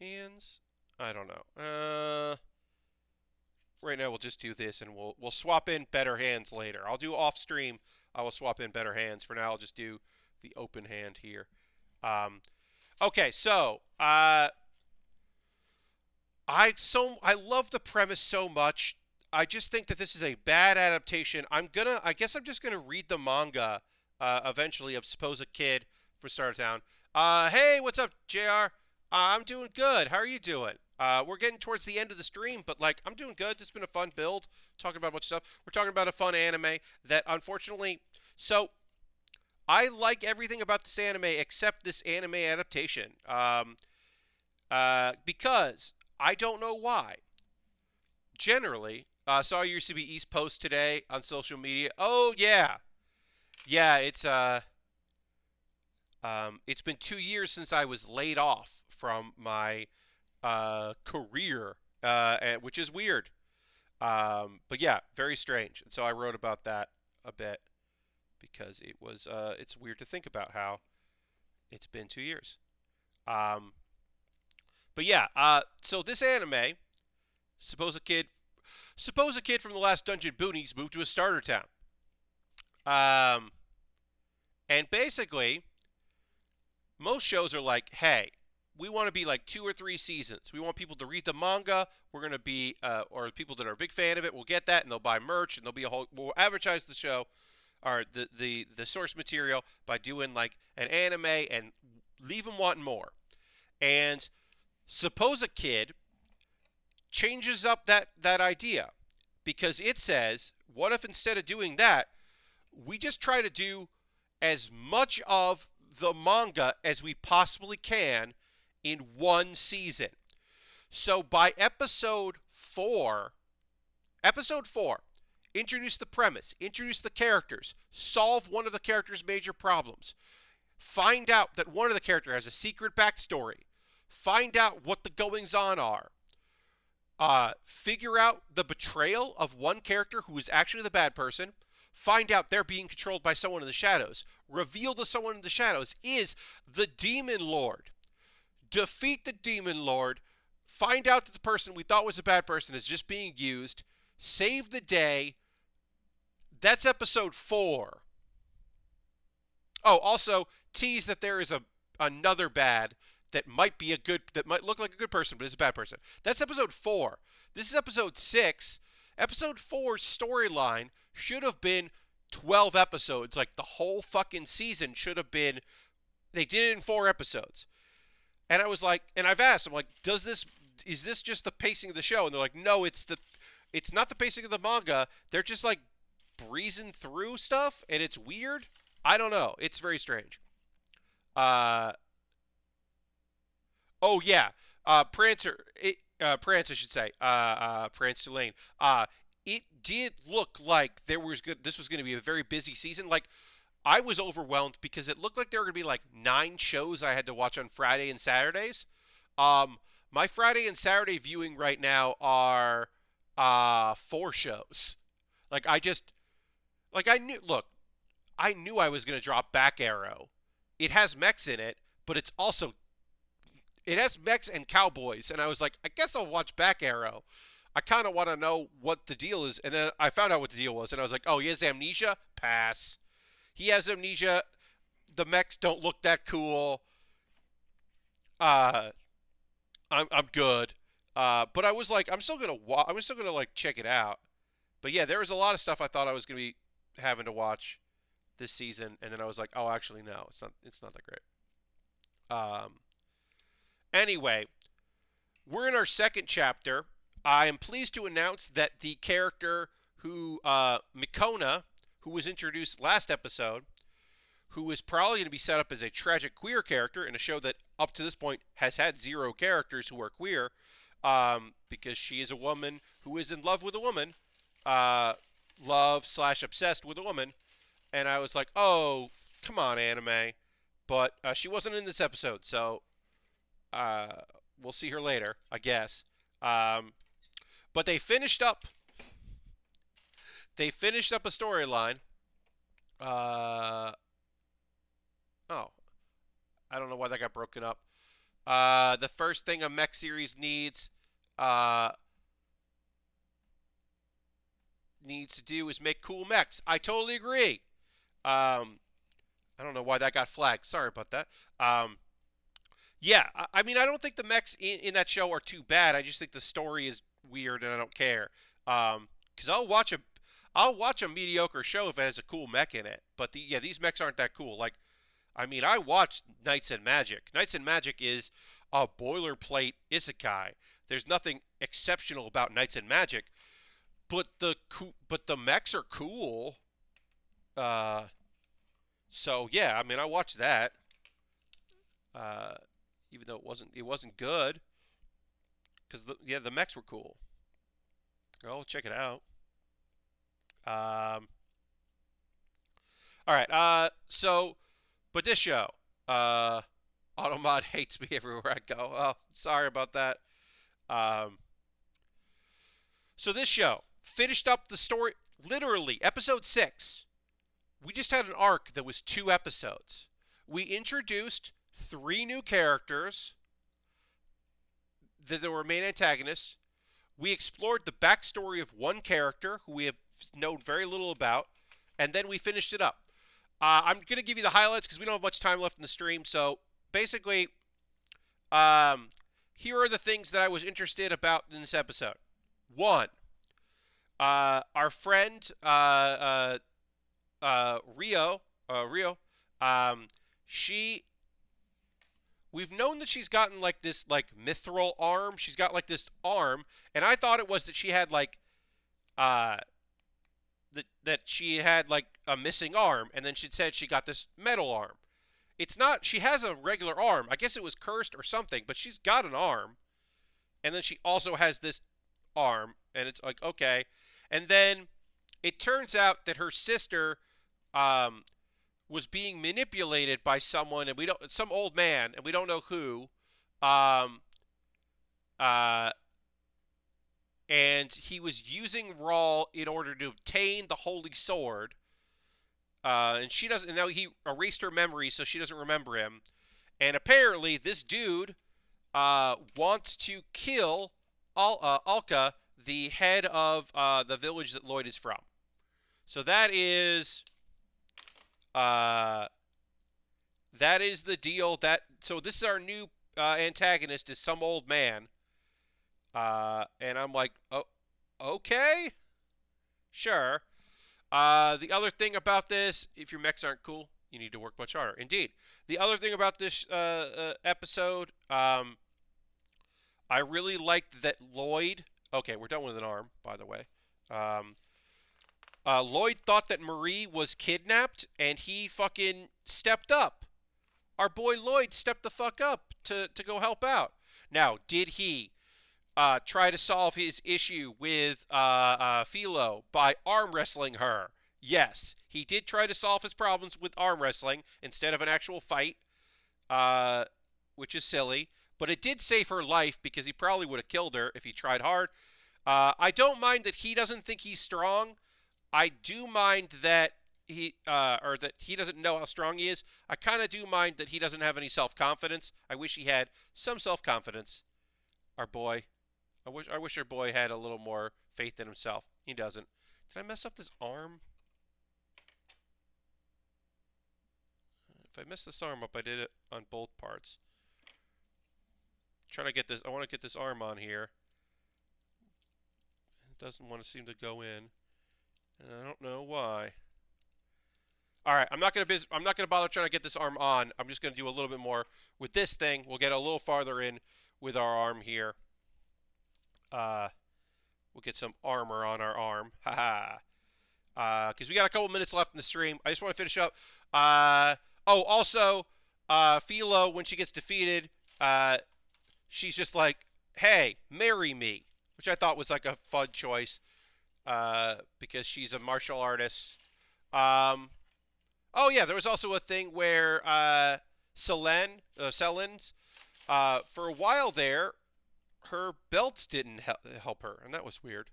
hands. I don't know. Right now we'll just do this, and we'll swap in better hands later. I'll do off stream. I will swap in better hands. For now, I'll just do the open hand here. Okay, so I love the premise so much. I just think that this is a bad adaptation. I guess I'm just gonna read the manga eventually of Supposed Kid from Startown. Hey, what's up, JR? I'm doing good. How are you doing? We're getting towards the end of the stream, but like I'm doing good. This has been a fun build. Talking about a bunch of stuff. We're talking about a fun anime that unfortunately. So I like everything about this anime except this anime adaptation. Because I don't know why. Generally, saw your CB East post today on social media. Oh yeah, yeah. It's been 2 years since I was laid off from my career, which is weird. But yeah, very strange. And so I wrote about that a bit because it's weird to think about how it's been 2 years. Um, but yeah, so this anime, suppose a kid Suppose a kid from the Last Dungeon Boonies moved to a starter town. Um, and basically, most shows are like, hey, we want to be like 2 or 3 seasons. We want people to read the manga. We're going to be, or people that are a big fan of it will get that and they'll buy merch and there'll be we'll advertise the show or the source material by doing like an anime and leave them wanting more. And suppose a kid changes up that idea because it says, what if instead of doing that, we just try to do as much of the manga as we possibly can in one season. So by episode 4, introduce the premise, introduce the characters, solve one of the characters' major problems, find out that one of the characters has a secret backstory, find out what the goings on are, figure out the betrayal of one character who is actually the bad person, find out they're being controlled by someone in the shadows, reveal to someone in the shadows is the Demon Lord, defeat the Demon Lord, find out that the person we thought was a bad person is just being used, save the day. That's episode 4. Oh, also tease that there is another bad that might look like a good person, but is a bad person. That's episode 4. This is episode 6. Episode 4's storyline should have been 12 episodes. Like the whole fucking season should have been. They did it in 4 episodes. And I was like, and I've asked, I'm like, is this just the pacing of the show? And they're like, no, it's not the pacing of the manga. They're just like breezing through stuff, and it's weird. I don't know. It's very strange. Oh yeah, Prance, I should say. Prance Tulane. It did look like this was going to be a very busy season. Like I was overwhelmed because it looked like there were going to be like 9 shows I had to watch on Friday and Saturdays. My Friday and Saturday viewing right now are 4 shows. Like I knew I was going to drop Back Arrow. It has mechs in it, but it has mechs and cowboys, and I was like, I guess I'll watch Back Arrow. I kind of want to know what the deal is, and then I found out what the deal was, and I was like, oh, he has amnesia? Pass. He has amnesia. The mechs don't look that cool. Uh, I'm good. But I was like, I'm still gonna like check it out. But yeah, there was a lot of stuff I thought I was gonna be having to watch this season, and then I was like, oh, actually, no, it's not that great. Um, Anyway, we're in our second chapter. I am pleased to announce that the character Mikona, who was introduced last episode, who is probably going to be set up as a tragic queer character in a show that up to this point has had 0 characters who are queer, because she is a woman who is in love with a woman, love/obsessed with a woman, and I was like, oh, come on, anime. But she wasn't in this episode, so we'll see her later, I guess. But they finished up a storyline. Oh, I don't know why that got broken up. The first thing a mech series needs to do is make cool mechs. I totally agree. I don't know why that got flagged. Sorry about that. Yeah, I mean, I don't think the mechs in that show are too bad. I just think the story is weird, and I don't care. Because I'll watch a mediocre show if it has a cool mech in it. But these mechs aren't that cool. Like, I mean, I watched Knights and Magic. Knights and Magic is a boilerplate isekai. There's nothing exceptional about Knights and Magic, but the mechs are cool. Uh, so yeah, I mean, I watched that. Uh, Even though it wasn't good because the mechs were cool. Oh, check it out. Um, all right. But this show, uh, Automod hates me everywhere I go. Oh, sorry about that. Um, so this show finished up the story. Literally, episode 6. We just had an arc that was 2 episodes. We introduced 3 new characters that were main antagonists. We explored the backstory of one character who we have known very little about, and then we finished it up. I'm going to give you the highlights because we don't have much time left in the stream. So basically, um, here are the things that I was interested about in this episode. One, our friend Rio, um, she we've known that she's gotten like this like mithril arm. She's got like this arm, and I thought it was that she had like uh that she had like a missing arm, and then she said she got this metal arm. It's not. She has a regular arm. I guess it was cursed or something, but she's got an arm, and then she also has this arm, and it's like okay, and then it turns out that her sister um was being manipulated by someone, and we don't some old man, and we don't know who. Um, uh, and he was using Raw in order to obtain the Holy Sword. And she doesn't. And now he erased her memory, so she doesn't remember him. And apparently, this dude wants to kill Alka, the head of the village that Lloyd is from. So uh, that is the deal. So this is our new antagonist, is some old man. And I'm like, oh, okay, sure. The other thing about this, if your mechs aren't cool, you need to work much harder. Indeed. The other thing about this episode, I really liked that Lloyd. Okay, we're done with an arm, by the way. Um, Lloyd thought that Marie was kidnapped, and he fucking stepped up. Our boy Lloyd stepped the fuck up to go help out. Now, did he try to solve his issue with Philo by arm wrestling her? Yes, he did try to solve his problems with arm wrestling instead of an actual fight, uh, which is silly. But it did save her life because he probably would have killed her if he tried hard. I don't mind that he doesn't think he's strong. I do mind that he doesn't know how strong he is. I kind of do mind that he doesn't have any self-confidence. I wish he had some self-confidence. Our boy. I wish our boy had a little more faith in himself. He doesn't. Did I mess up this arm? If I messed this arm up, I did it on both parts. Trying to get this. I want to get this arm on here. It doesn't want to seem to go in, and I don't know why. All right, I'm not gonna bother trying to get this arm on. I'm just gonna do a little bit more with this thing. We'll get a little farther in with our arm here. We'll get some armor on our arm. Haha. Because we got a couple minutes left in the stream. I just want to finish up. Also, Philo, when she gets defeated, she's just like, "Hey, marry me," which I thought was like a fun choice. Because she's a martial artist. Oh yeah, there was also a thing where Selene, for a while there, her belts didn't help her, and that was weird.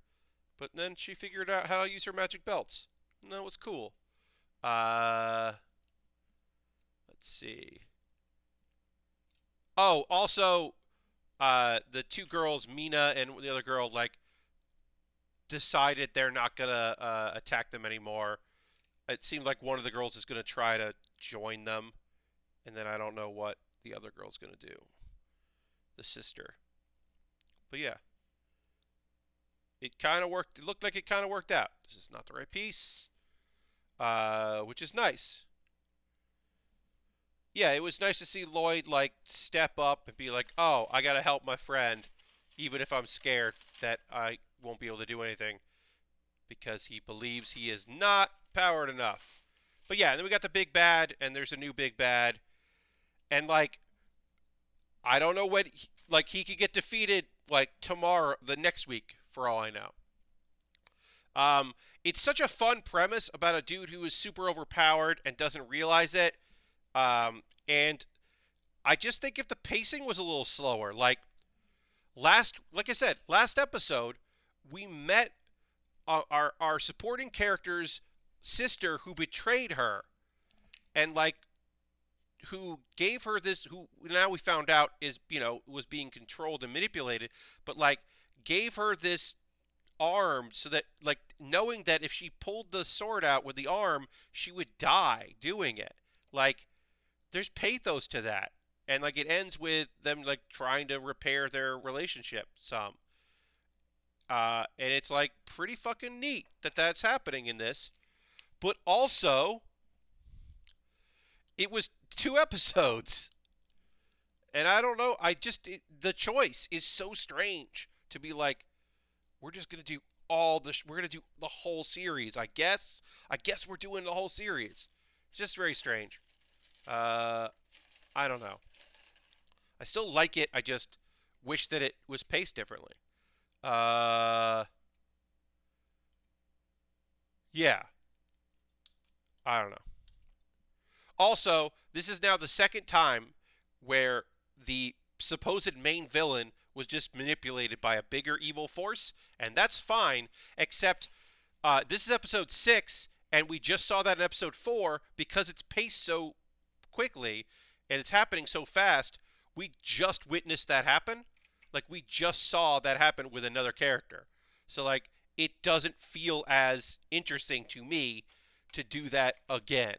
But then she figured out how to use her magic belts, and that was cool. Uh, let's see. Oh, also, the 2 girls, Mina and the other girl, like decided they're not gonna attack them anymore. It seemed like one of the girls is gonna try to join them, and then I don't know what the other girl's gonna do. the sister. But yeah, it kind of worked. It looked like it kind of worked out. This is not the right piece, which is nice. Yeah, it was nice to see Lloyd like step up and be like, "Oh, I gotta help my friend, even if I'm scared that I won't be able to do anything because he believes he is not powered enough." But yeah, and then we got the big bad, and there's a new big bad, and like I don't know when, like he could get defeated like tomorrow, the next week, for all I know. Um, it's such a fun premise about a dude who is super overpowered and doesn't realize it. And I just think if the pacing was a little slower, like I said, last episode, we met our supporting character's sister who betrayed her, and like who gave her this, who now we found out is, was being controlled and manipulated, but like gave her this arm so that, like, knowing that if she pulled the sword out with the arm, she would die doing it. Like, there's pathos to that. And like it ends with them like trying to repair their relationship some. And it's like pretty fucking neat that that's happening in this. But also, it was 2 episodes. And I don't know. The choice is so strange to be like, we're just going to do we're going to do the whole series. I guess we're doing the whole series. It's just very strange. I don't know. I still like it. I just wish that it was paced differently. Yeah. I don't know. Also, this is now the second time where the supposed main villain was just manipulated by a bigger evil force, and that's fine, except this is episode 6, and we just saw that in episode 4 because it's paced so quickly and it's happening so fast. We just witnessed that happen. Like, we just saw that happen with another character. So, like, it doesn't feel as interesting to me to do that again,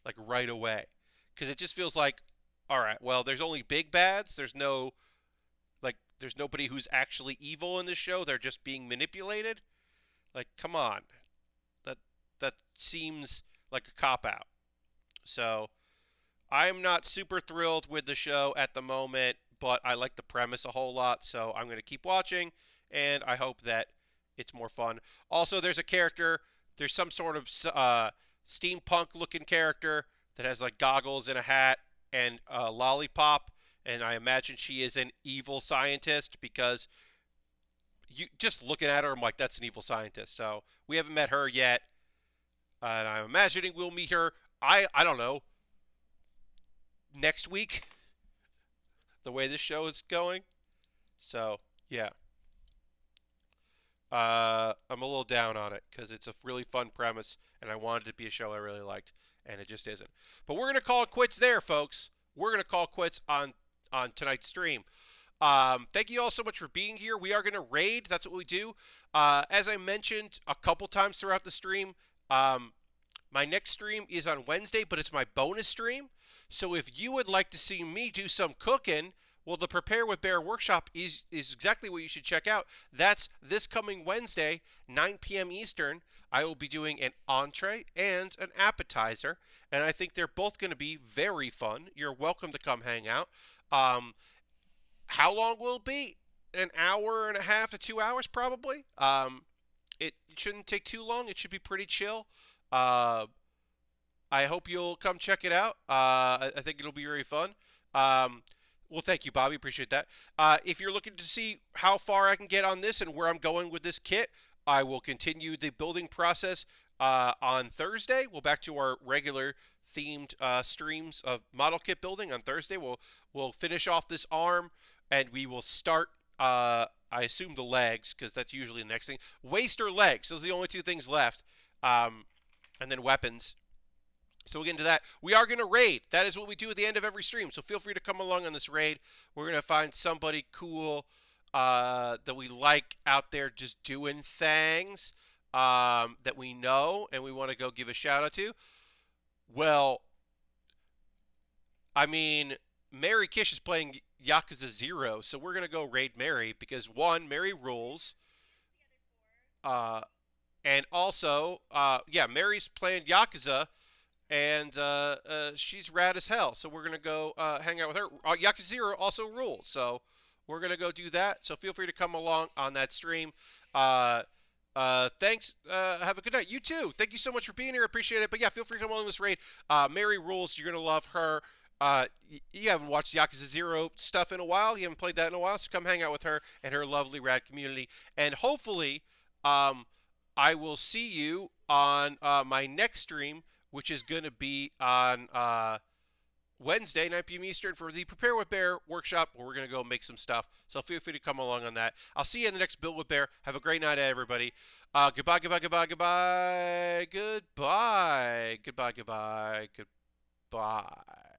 like, right away. Because it just feels like, all right, well, there's only big bads. There's nobody who's actually evil in this show. They're just being manipulated. Like, come on. That, that seems like a cop-out. So, I'm not super thrilled with the show at the moment, but I like the premise a whole lot, so I'm going to keep watching, and I hope that it's more fun. Also, there's some sort of steampunk-looking character that has, like, goggles and a hat and a lollipop, and I imagine she is an evil scientist because you just looking at her, I'm like, that's an evil scientist. So we haven't met her yet, and I'm imagining we'll meet her, I don't know, next week, the way this show is going. So, yeah. I'm a little down on it because it's a really fun premise, and I wanted it to be a show I really liked, and it just isn't. But we're going to call it quits there, folks. We're going to call quits on tonight's stream. Thank you all so much for being here. We are going to raid. That's what we do. As I mentioned a couple times throughout the stream, my next stream is on Wednesday, but it's my bonus stream. So if you would like to see me do some cooking, well, the Prepare with Baer Workshop is exactly what you should check out. That's this coming Wednesday, 9 p.m. Eastern. I will be doing an entree and an appetizer, and I think they're both going to be very fun. You're welcome to come hang out. How long will it be? An hour and a half to 2 hours, probably. It shouldn't take too long. It should be pretty chill. I hope you'll come check it out. I think it'll be very fun. Well, thank you, Bobby. Appreciate that. If you're looking to see how far I can get on this and where I'm going with this kit, I will continue the building process on Thursday. We'll back to our regular themed streams of model kit building on Thursday. We'll finish off this arm, and we will start, I assume, the legs, because that's usually the next thing. Waist or legs. Those are the only two things left. And then weapons. So we'll get into that. We are going to raid. That is what we do at the end of every stream. So feel free to come along on this raid. We're going to find somebody cool that we like out there just doing things that we know and we want to go give a shout out to. Well, I mean, Mary Kish is playing Yakuza 0. So we're going to go raid Mary because, one, Mary rules. Uh, and also, yeah, Mary's playing Yakuza, and she's rad as hell. So we're gonna go hang out with her. Yakuza 0 also rules, so we're gonna go do that. So feel free to come along on that stream. Uh, thanks. Have a good night. You too. Thank you so much for being here. Appreciate it. But yeah, feel free to come along this raid. Mary rules. You're gonna love her. You haven't watched Yakuza 0 stuff in a while. You haven't played that in a while. So come hang out with her and her lovely rad community. And hopefully, um, I will see you on my next stream, which is going to be on Wednesday, 9 p.m. Eastern, for the Prepare with Baer workshop, where we're going to go make some stuff. So feel free to come along on that. I'll see you in the next Build with Baer. Have a great night, everybody. Goodbye, goodbye, goodbye, goodbye, goodbye, goodbye, goodbye, goodbye.